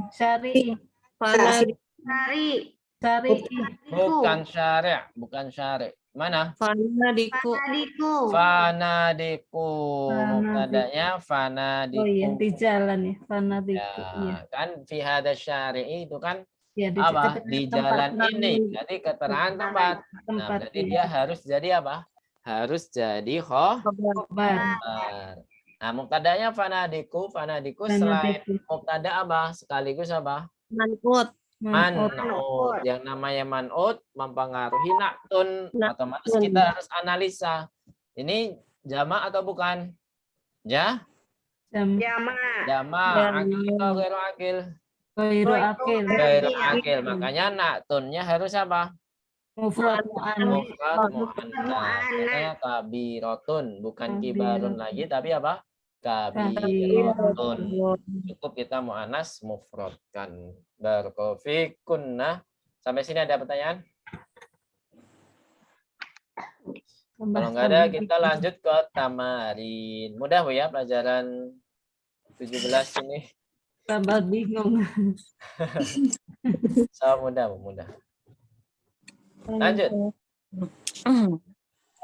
Syari. Sari. Bukan syari', bukan syari'. Mana? Fanadiku. Fanadiku. Mubtadanya fanadiku. Oh iya, di jalan ya. Fanadiku. Ya, Iya. kan fi hadza syari'i itu kan Ya, apa? tempat Di jalan ini. Jadi keterangan tempat. Nah, berarti dia harus jadi apa? Harus jadi khobar. Nah, mubtadanya fanadiku selain mubtada apa? Sekaligus apa? Manut. Man'ut. Yang namanya man'ut mempengaruhi na'tun. Otomatis kita harus analisa. Ini jamak atau bukan? Jamak. Akil atau ghairu akil? Ghairu akil. Ghairu akil. Makanya na'tunnya harus apa? Mufrad mu'annas. Mufrad mu'annas. Makanya kabirotun. Bukan kibarun lagi, tapi apa? Kabirotun. Cukup kita mu'annas mufradkan. Barakallahu fikunna. Sampai sini ada pertanyaan? Kalau nggak ada, kita lanjut ke tamarin. Mudah, Bu, ya, pelajaran 17 ini. Tambah bingung. Mudah, Bu, mudah. Lanjut.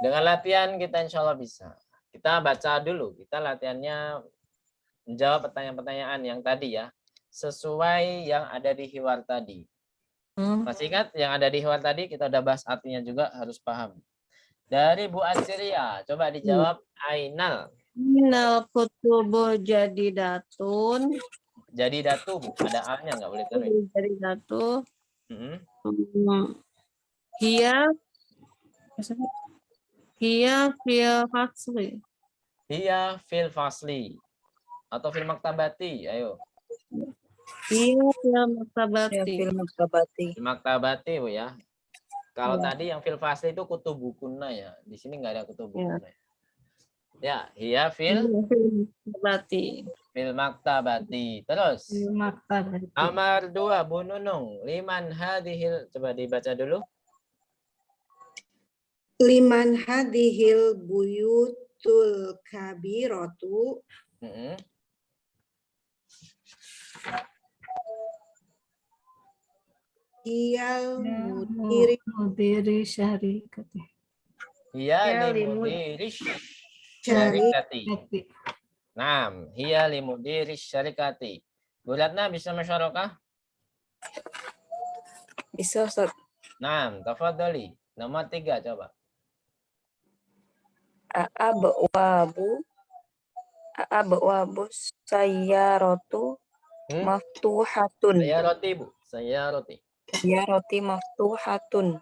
Dengan latihan kita insya Allah bisa. Kita baca dulu. Kita latihannya menjawab pertanyaan-pertanyaan yang tadi ya. Sesuai yang ada di hiwar tadi. Masih ingat yang ada di hiwar tadi? Kita udah bahas artinya juga, harus paham. Dari Bu Asiria, coba dijawab Ainal. Minal kutubu jadidatun. Jadi datu, Bu. Ada A-nya nggak boleh terus. Jadi datu. Mm-hmm. Hiya fil fasli. Hiya fil fasli. Atau fil maktabati, ayo. Hiya fil maktabati. Fil maktabati, Bu, ya. Kalau tadi yang fil fasli itu kutubukunna ya. Di sini nggak ada kutubukunna. Ya, hiya fil maktabati. Fil maktabati. Terus. Fil maktabati. Amar 2, Bu Nunung. Liman hadhil. Coba dibaca dulu. Liman hadhil buyutul kabiratu. Iyal mudiri syarikati. Hiya limudiri syarikati. Naam, hiya limudiri syarikati. Bu Ratna bisa musyarakah? Bisa, Ustaz. Naam, tafadhali. Nomor 3 coba. A'abwabu sayyaratu maftuhatun. Sayyarati, Bu. Sayyarati. Sayyarati maftuhatun.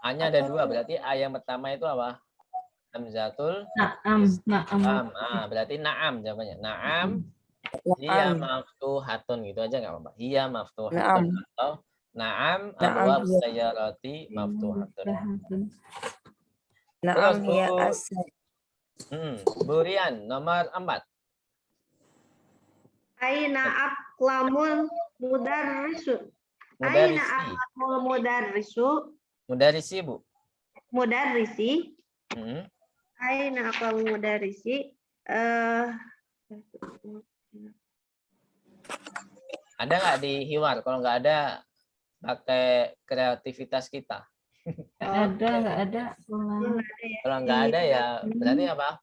A-nya ada 2, berarti A yang pertama itu apa? Hamzatul Na'am. Berarti na'am jawabannya. Na'am. Hiya maftuhatun gitu aja nggak apa-apa. Hiya maftuhatun atau na'am abwab sayyarati maftuhatun. Na'am hiya asy. Burian nomor 4. Aina aqlamul mudarrisu. Aina aqlamul mudarrisu. Mudarrisi, Bu. Mudarrisi. Aina aqlamul mudarrisi. Ada nggak di Hiwar? Kalau nggak ada, pakai kreativitas kita. Nggak ada. Kalau nggak ada ya berarti apa?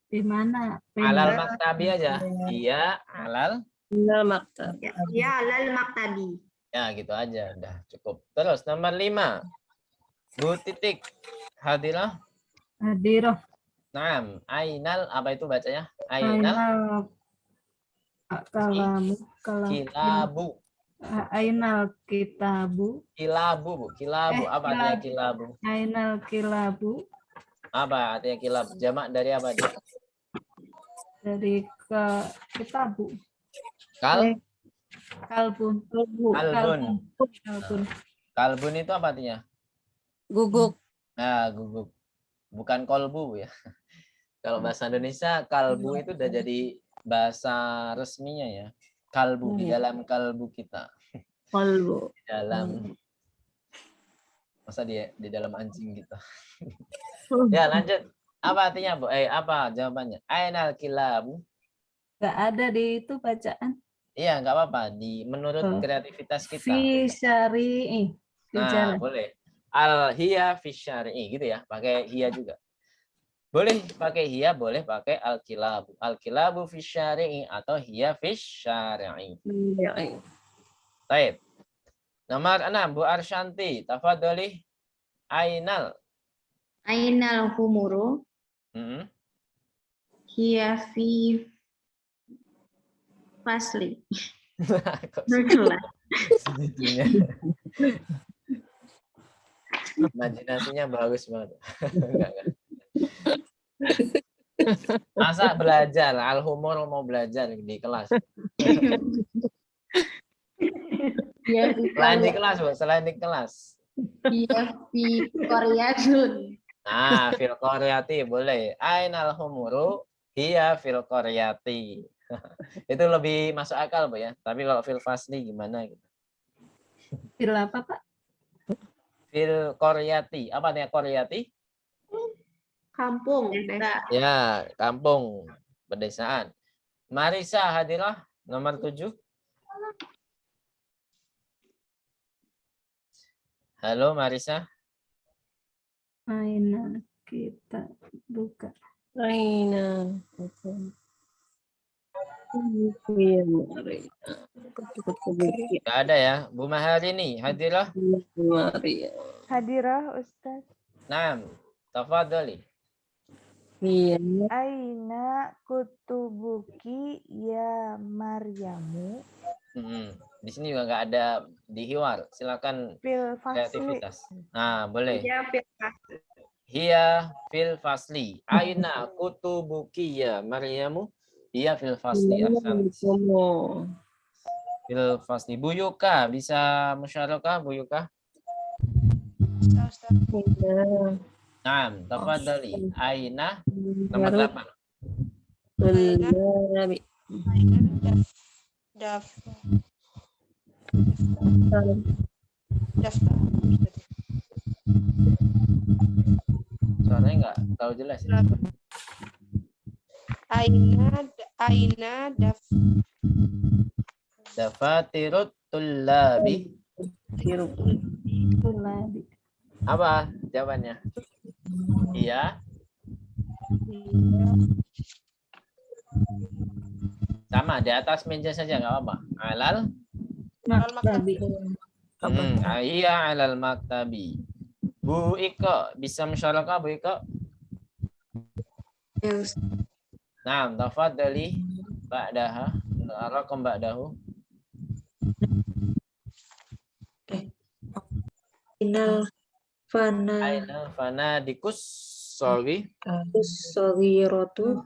Di mana? Alal maktabi aja. Iya, alal. Minal maktab. Ya, lal maktabi. Ya gitu aja, udah cukup. Terus nomor 5. Bu titik. Hadirah. Hadirah. Naam, ainal apa itu bacanya? Ainal Kalamu. kilabu. Ainal kitabu. Kilabu, Bu. Kilabu. Apa artinya kilabu? Ainal kilabu. Apa artinya kilab? Jamak dari apa dia? Dari kitabu. Kalbun. Kalbun. Kalbun. Kalbun itu apa artinya? Guguk. Nah, guguk. Bukan kolbu ya. Kalau bahasa Indonesia, kalbu itu udah jadi bahasa resminya ya. Kalbu, di dalam kalbu kita. Kolbu. Di dalam, masa di dalam anjing kita. Ya, lanjut. Apa artinya, Bu? Apa jawabannya? Ainal kilabu. Nggak ada di itu bacaan. Iya, nggak apa-apa. Menurut kreativitas kita. Fi syari'i. Nah, boleh. Al-hiya fi syari'i gitu ya. Pakai hiya juga. Boleh pakai hiya, boleh pakai al-kilabu. Al-kilabu fi syari'i atau hiya fi syari'i. Baik. Nomor 6, Bu Arsyanti. Tafadholi. Ainal. Ainal humuru hiya fi fasli. Segitunya. Imajinasinya bagus banget. Enggak. Masa belajar, al-humur mau belajar di kelas. Selain di kelas, Bu, selain di kelas. Hiya fi qaryatun. Nah, fil qaryati boleh. Ainal humuru hiya fil qaryati. Itu lebih masuk akal, Bu ya. Tapi kalau fil fasli gimana gitu? Fil apa, Pak? Fil qaryati. Apa artinya qaryati? Kampung. Ya, kampung, pedesaan. Marisa hadirah nomor 7. Halo Marisa. Aina kita buka. Aina. Nggak ada ya. Bu Maharini hadirah. Hadirah Ustaz. Naam, tafadhali. Iya. Aina kutubuki ya Maryamu. Di sini juga nggak ada di Hiwar. Silakan Fil fasli. kreativitas. Nah, boleh. Ya, fil fasli. Hiya fil fasli. Aina kutubuki ya Maryamu. Hiya fil fasli. Fil fasli. Bu Yuka bisa musyarakah, Bu Yuka? Naam, tafadhali. Aina nomor 8. Suaranya nggak tahu jelas ya. Dafatirut tullabi. Apa jawabannya? Iya. Sama di atas meja saja nggak apa-apa. Alal Maktabi. Iya alal maktabi. Bu Iko bisa musyarakah, Bu Iko? Nah, tafadhali ba'daha. Raqam ba'dahu. Ainal fana. Ainal fanadikus sawi. Sawiratu.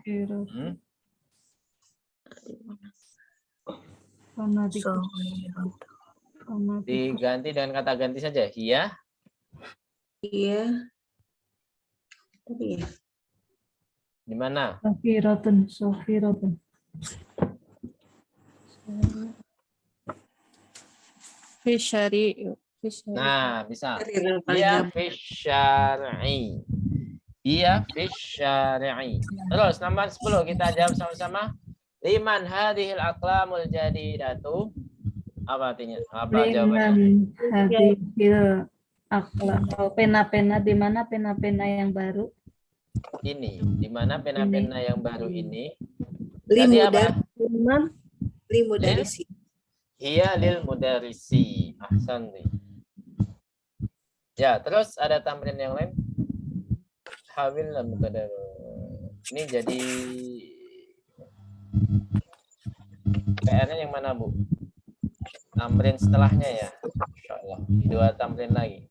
Diganti dengan kata ganti saja. Hiya. Iya. Tadi ya. Di mana? Sofiratun. Fisyari. Nah, bisa. Hiya fisyar'i. Hiya fisyari'i. Terus nomor 10 kita jawab sama-sama. Liman hadhil aqlamul jadidatu. Apa artinya? Apa jawabannya? Liman hadhil aqlam. Oh, pena-pena di mana pena-pena yang baru? Ini. Di mana pena-pena yang baru ini? Tadi apa? Limudarisi. Hiya lil mudarisi. Ahsanti. Ya, terus ada tamrin yang lain. Hawil lam qadar. Ini jadi PR-nya yang mana, Bu? Tamrin setelahnya ya. Insyaallah. 2 tamrin lagi.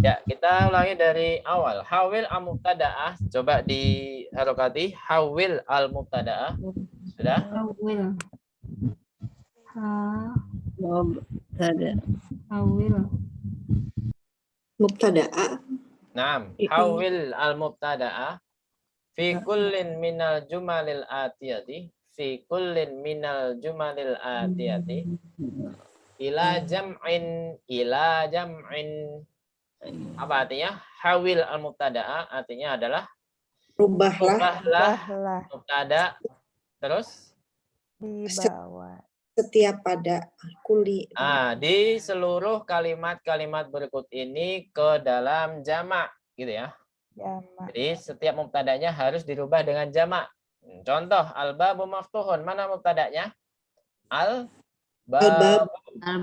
Ya, kita ulangi dari awal. Hawil al-mubtada'ah. Coba di harokati. Hawil al-mubtada'ah. Sudah? Hawil. Mubtada. Hawil. Mubtada'a. Naam. Hawil al-mubtada'a. Fi kullin minal jumalil atiyati. Fi kullin minal jumalil atiyati. Ila jam'in. Ila jam'in. Apa artinya? Hawil al-mubtada'a artinya adalah Rubahlah mubtada terus Dibawa. setiap pada kuli. di seluruh kalimat-kalimat berikut ini ke dalam jamak gitu ya. Jamak. Jadi setiap mubtadanya harus dirubah dengan jamak. Contoh al-babu maftuhun, mana mubtadanya? Al-babu.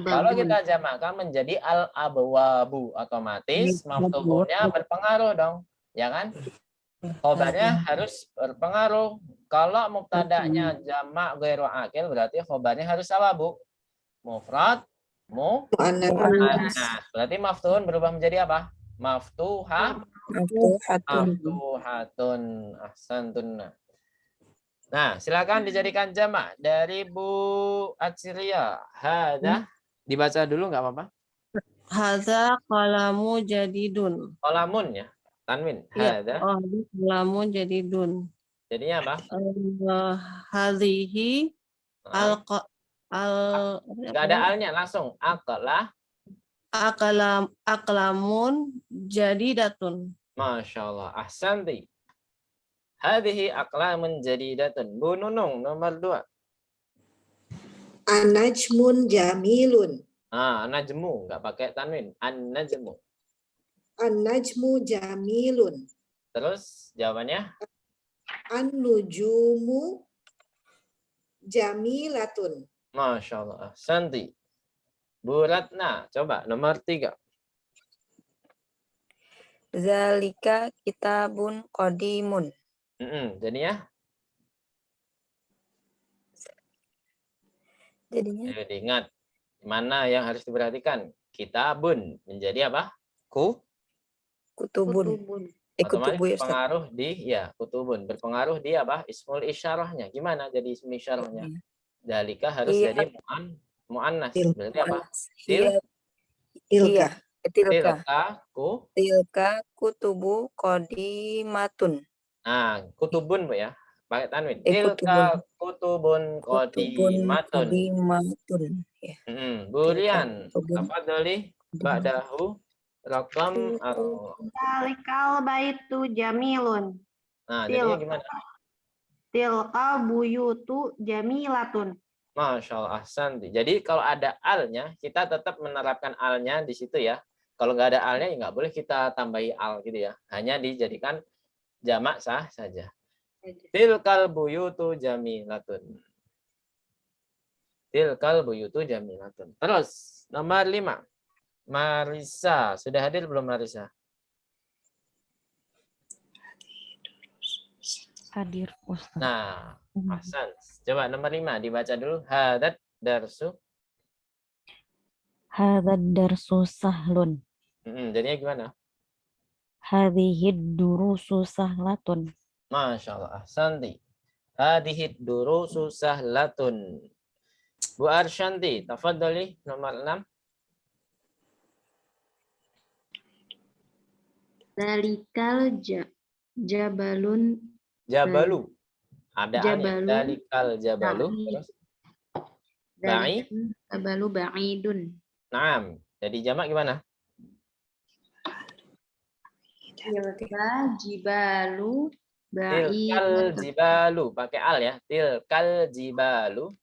Kalau kita jamakkan menjadi al-abwabu, otomatis maftuhunnya berpengaruh dong, ya kan? Khobarnya harus berpengaruh. Kalau mubtadanya jamak ghairu akil berarti khobarnya harus apa, Bu? Mufrad, muannas. Berarti maftuhun berubah menjadi apa? Maftuhatun. Ahsantun. Nah, silakan dijadikan jamak dari Bu Atsiria. Hada dibaca dulu nggak apa-apa? Hadza qalamu jadidun. Qalamun ya. Tanwin. Ya, Hada. qalamu jadidun. Jadinya apa? Hadhihi Nggak ada alnya, langsung aqlamun jadidatun. Masya Allah. Ahsanti. Hadhihi aqlamun jadidatun. Bu Nunung nomor 2. An-najmun jamilun. Najmu nggak pakai tanwin. An-najmu. An-najmu jamilun. Terus jawabannya? An-nujumu jamilatun. Masya Allah. Ahsanti. Bu Ratna, coba nomor 3. Zalika kitabun qadimun. Jadinya? Jadinya Ingat, mana yang harus diperhatikan? Kitabun menjadi apa? kutubun. Otomatis Kutubu ya, Ustaz. berpengaruh di kutubun. Berpengaruh di apa? Ismul isyarahnya. Gimana jadi ismul isyarahnya? Zalika harus jadi muannas. Berarti apa? Tilka Tilka kutubu qadimatun. Kutubun Bu ya. Pakai tanwin. Tilka kutubun qadimatun. Ya. Bu Rian, tafadhali ba'dahu rakam Zalikal baitu jamilun. jadinya gimana? Tilka buyutu jamilatun. Masya Allah, ahsanti. Jadi kalau ada alnya, kita tetap menerapkan alnya di situ ya. Kalau nggak ada alnya, ya nggak boleh kita tambahi al gitu ya. Hanya dijadikan jamak sah saja. Tilkal buyutu jamilatun. Tilkal buyutu jamilatun. Terus nomor 5. Marisa, sudah hadir belum Marisa? Hadir, Ustaz. Nah, Hasan. Coba nomor 5 dibaca dulu. Hadat darsu. Hadzal darsu sahlun. Jadinya gimana? Hadhihid durusu sahlatun. Masya Allah. Ahsanti. Hadihid durusu sahlatun. Bu Arsyanti, tafadhali nomor 6. Zalikal jabalun. Jabalu. Ada Jabalu. dalikal jabalu. Terus Jabalu ba'idun. Naam. Jadi jamak gimana? Tilka jibalu Tilkal ba'idatun. jibalu. Pakai al ya. Tilkal jibalu.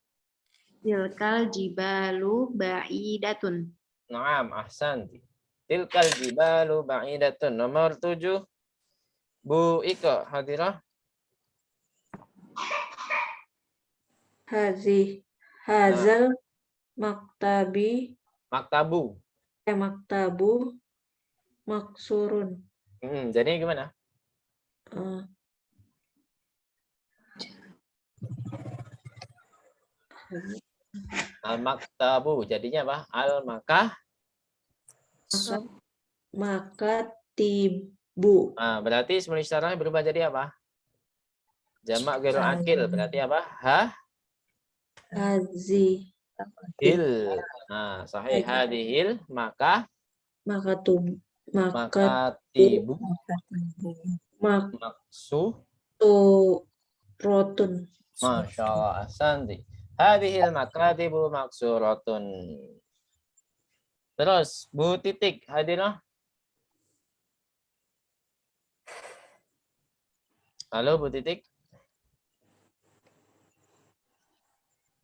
Tilkal jibalu ba'idatun. Naam, ahsanti. Tilkal jibalu ba'idatun. Nomor 7. Bu Ika hadirah. Hazal maktabu maksurun. Jadi gimana? Eh, Al-maktabu. Jadinya apa? Al-makah. maka tibu Nah, berarti ismul isyarah berubah jadi apa? Jamak ghairu akil. Berarti apa? hazi Hil. Nah, sahih hadihil maka makatub makatibu maksu. maksurotun. Masya Allah, ahsanti. Hadihil makatibu maksuratun. Terus Bu Titik hadirah. Halo Bu Titik.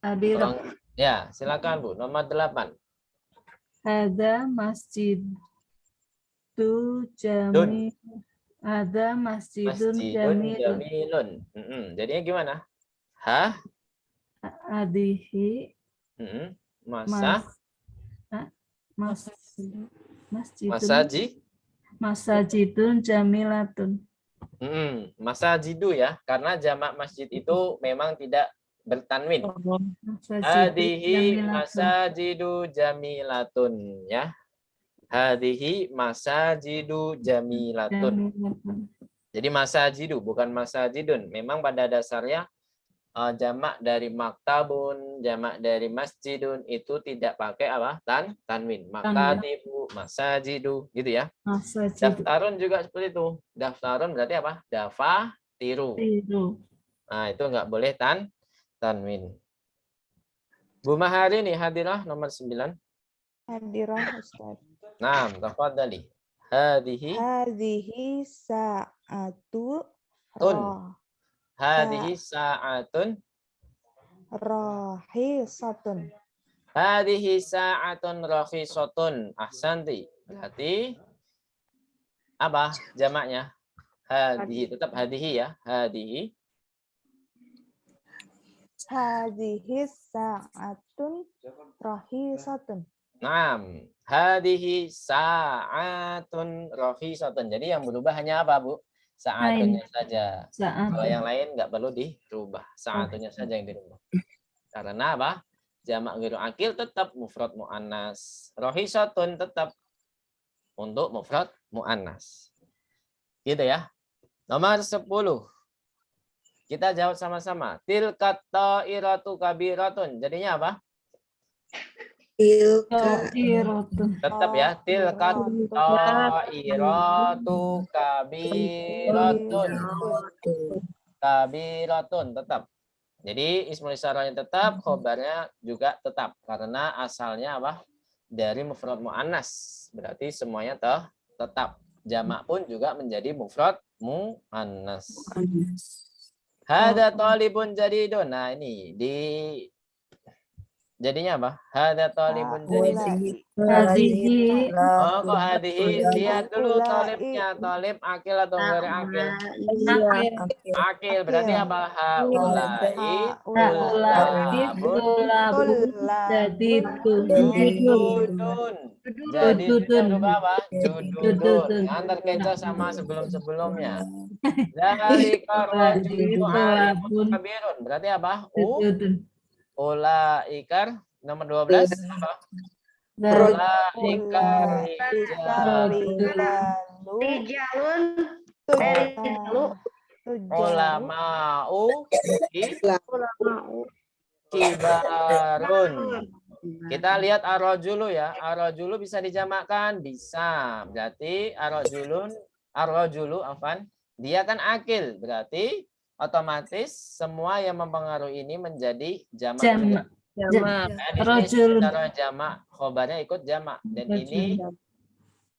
Hadir. Ya, silakan Bu. Nomor 8. Ada masjid tu jami. Ada masjidun Masjidun jamilun. jamilun. Jadinya gimana? Hah? Adihi Masa? masjidun. Masaji? Masajidun jamilatun. Masajidu ya. Karena jamak masjid itu memang tidak bertanwin. Masajidun Hadihi jamilatun. masajidu jamilatun ya. Hadihi masajidu jamilatun. Jamilatun. Jadi masajidu bukan masajidun. Memang pada dasarnya jamak dari maktabun, jamak dari masjidun itu tidak pakai apa? Tanwin. Makatibu, masajidu gitu ya. Masajid. Daftarun juga seperti itu. Daftarun berarti apa? Dafatiru. Tiru. Nah, itu nggak boleh tanwin. Bu Mahari nih hadirah nomor 9. Hadirah Ustaz. Nah, tafadhali. Hadihi Sa'atu tun. Hadihi sa'atun. rahisatun. Hadihi sa'atun rakhisatun. Ahsanti. Berarti apa jamaknya? Hadihi, tetap hadihi ya. Hadihi. Hadhihi sa'atun rahisatun. Naam. Hadihi sa'atun rakhisatun. Jadi yang berubah hanya apa, Bu? Sa'atunnya saja. Kalau yang lain nggak perlu dirubah. Sa'atunnya saja yang dirubah. Karena apa? Jamak ghairu akil tetap mufrad muannas. Rakhisatun tetap untuk mufrad muannas. Gitu ya. Nomor 10. Kita jawab sama-sama. Tilkat ta'iratu kabiratun. Jadinya apa? Tetap ya. Tilkat ta'iratu kabiratun. Kabiratun tetap. Jadi ismul isyarahnya tetap, khobarnya juga tetap. Karena asalnya apa? Dari mufrad muannas. Berarti semuanya tetap. Jamak pun juga menjadi mufrad muannas. Hada talibun jadidun. Nah, ini jadinya apa? Hada talibun jadidun. Hadihi. Oh, kok hadihi? Lihat dulu talibnya. Talib akil atau ghairi akil? Akil. Berarti apa? Haulai. Tulabun jadidun. Jadi judun apa? Jududun. Antar kecoh sama sebelum-sebelumnya. Dari karajulu alimun kabirun. Berarti apa? Ula ikar nomor 12 apa? Ula ikar Rijalun ulama'u kibarun. Kita lihat arrojulu ya. Arrojulu bisa dijamakkan? Bisa. Berarti arrojulu afan. Dia kan akil. Berarti otomatis semua yang mempengaruhi ini menjadi jamak. Jamak. Rojulun. Secara jamak, khobarnya ikut jamak. Dan ini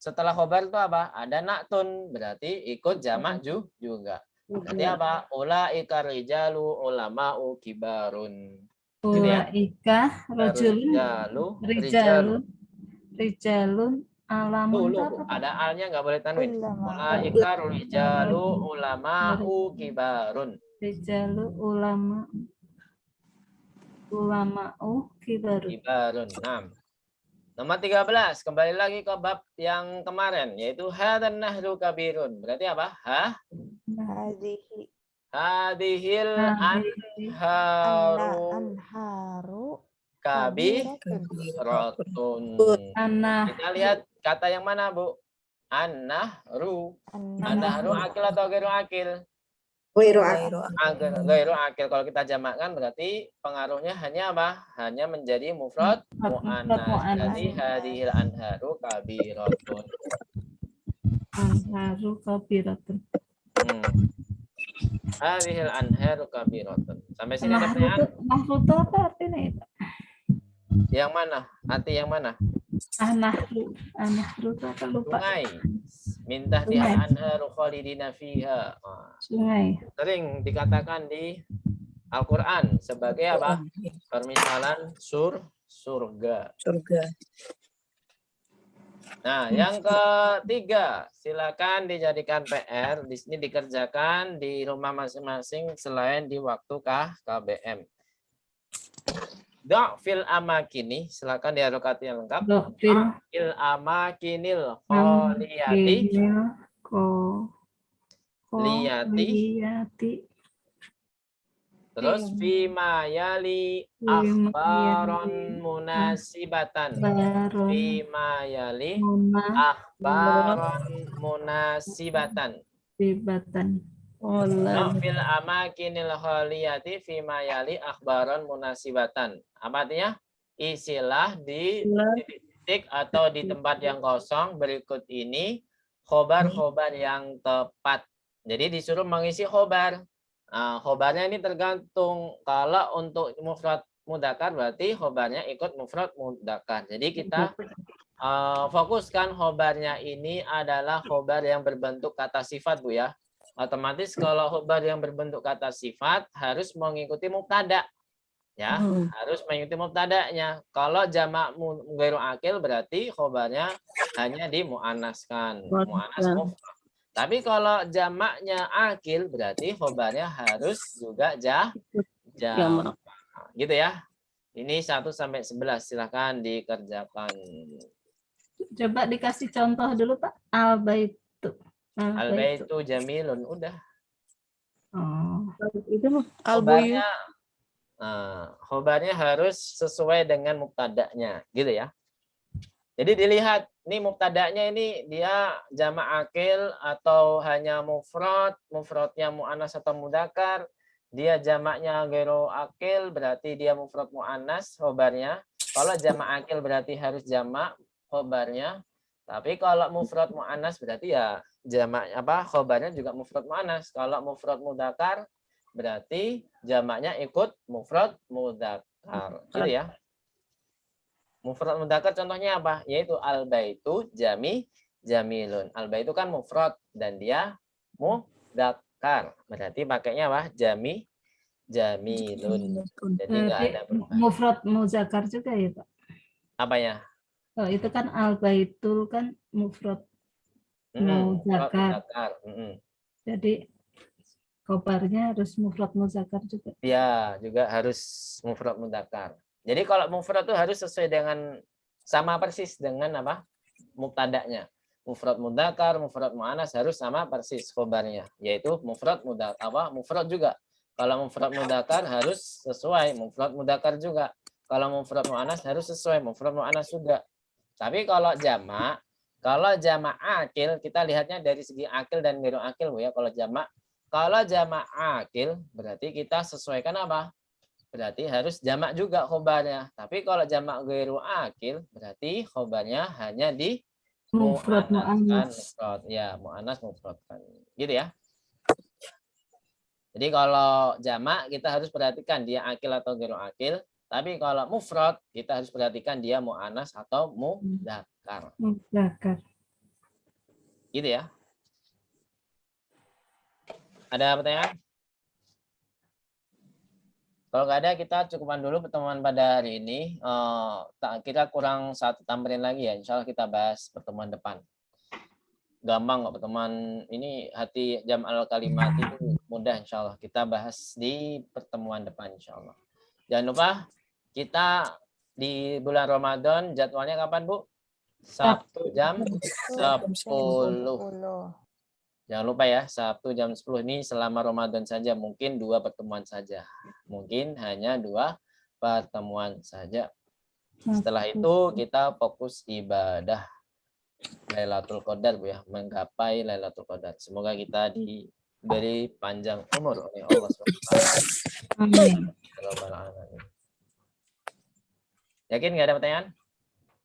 setelah khobar itu apa? Ada naktun, berarti ikut jamak juga. Berarti apa? Ulaika rijalu ulama'u kibarun. Gitu ya. Ulaika rajulun rijalun alamun Dulu itu apa? ada alnya nggak boleh tanwin. Ulama. Ulaika rijalu ulama'u kibarun. Rijalu ulama'u kibarun. Kibarun. Nah. Nomor 13, kembali lagi ke bab yang kemarin, yaitu hadan nahru kabirun. Berarti apa? Hadhihi Hadihil Hadhihi anharu kabiratun. anah Kita lihat kata yang mana, Bu? An-nahru. An-nahru akil atau gairu akil? Wairu Gairu akil. Kalau kita jamakkan berarti pengaruhnya hanya apa? Hanya menjadi mufrad mu'annas. Jadi hadihil anharu kabiratun. anharu kabiratun. Hadihil anharu kabiratun. Sampai sini ada pertanyaan? Nahru itu apa artinya itu? Yang mana? Arti yang mana? Nahru itu apa lupa. Sungai. Mintah di anharu khalidina fiha. Sungai. Sering dikatakan di Al-Quran sebagai apa? Permisalan surga. Nah, yang ketiga, silakan dijadikan PR. Di sini dikerjakan di rumah masing-masing selain di waktu KBM. Fil amakini, silakan diharokati yang lengkap. Fil amakinil kholiyati liyati. Terus fima yali akhbaron munasibatan. Fima yali akhbaron munasibatan. Fil amakinil kholiyati fima yali akhbaron munasibatan. Apa artinya? Isilah di titik atau di tempat yang kosong berikut ini khobar-khobar yang tepat. Jadi disuruh mengisi khobar. Nah, khobarnya ini tergantung. Kalau untuk mufrad mudzakkar berarti khobarnya ikut mufrad mudzakkar. Jadi kita fokuskan khobarnya ini adalah khobar yang berbentuk kata sifat, Bu ya. Otomatis kalau khobar yang berbentuk kata sifat harus mengikuti mubtada. Ya, harus mengikuti mubtada'nya. Kalau jamak ghairu akil berarti khobarnya hanya dimuannaskan, muannas mufrad. Tapi kalau jamaknya akil berarti khobarnya harus juga jamak. Gitu ya. Ini 1 sampai 11 silakan dikerjakan. Coba dikasih contoh dulu, Pak. Al-baitu. Al-baitu jamilun udah. Itu mah Khobarnya khobarnya harus sesuai dengan mubtada'nya, gitu ya. Jadi dilihat nih mubtada'nya ini dia jamak akil atau hanya mufrad, mufradnya muannas atau mudzakkar. Dia jamaknya ghairu akil berarti dia mufrad muannas khobarnya. Kalau jamak akil berarti harus jamak khobarnya. Tapi kalau mufrad muannas berarti ya jamak apa khobarnya juga mufrad muannas. Kalau mufrad mudzakkar berarti jamaknya ikut mufrad mudzakkar. Gitu ya. Mufrad mudzakkar contohnya apa? Yaitu al-baitu jamilun. Al-baitu kan mufrad dan dia mudzakkar. Berarti pakainya apa? Jamilun. Jadi enggak ada perubahan. Mufrad mudzakkar juga ya, Pak? Apanya? Oh, itu kan al-baitul kan mufrad mudzakkar. Jadi khobarnya harus mufrad mudzakkar juga. Ya, juga harus mufrad mudzakkar. Jadi kalau mufrad itu harus sesuai dengan sama persis dengan apa? Mubtada'nya. Mufrad mudzakkar, mufrad muannas harus sama persis khobarnya, yaitu mufrad mudzakkar apa? Mufrad juga. Kalau mufrad mudzakkar harus sesuai mufrad mudzakkar juga. Kalau mufrad muannas harus sesuai mufrad muannas juga. Tapi kalau jamak akil kita lihatnya dari segi akil dan ghairu akil, Bu ya. Kalau jamak akil berarti kita sesuaikan apa? Berarti harus jamak juga khobarnya. Tapi kalau jamak ghairu akil berarti khobarnya hanya di Mufrad muannas. Ya, muannas mufradkan. Gitu ya. Jadi kalau jamak kita harus perhatikan dia akil atau ghairu akil. Tapi kalau mufrad kita harus perhatikan dia muannas atau mudzakkar. Mudzakkar. Gitu ya. Ada pertanyaan? Kalau nggak ada, kita cukupan dulu pertemuan pada hari ini. Kita kurang 1 tambahin lagi ya. Insya Allah kita bahas pertemuan depan. Gampang kok pertemuan ini, hati jam al-kalimat itu mudah insya Allah. Kita bahas di pertemuan depan insya Allah. Jangan lupa kita di bulan Ramadan jadwalnya kapan Bu? Sabtu jam 10. Jangan lupa ya, Sabtu jam 10 ini selama Ramadan saja. Mungkin 2 pertemuan saja. Mungkin hanya 2 pertemuan saja. Setelah itu kita fokus ibadah Lailatul Qadar Bu ya, menggapai Lailatul Qadar. Semoga kita diberi panjang umur oleh Allah SWT. Amin. Yakin nggak ada pertanyaan?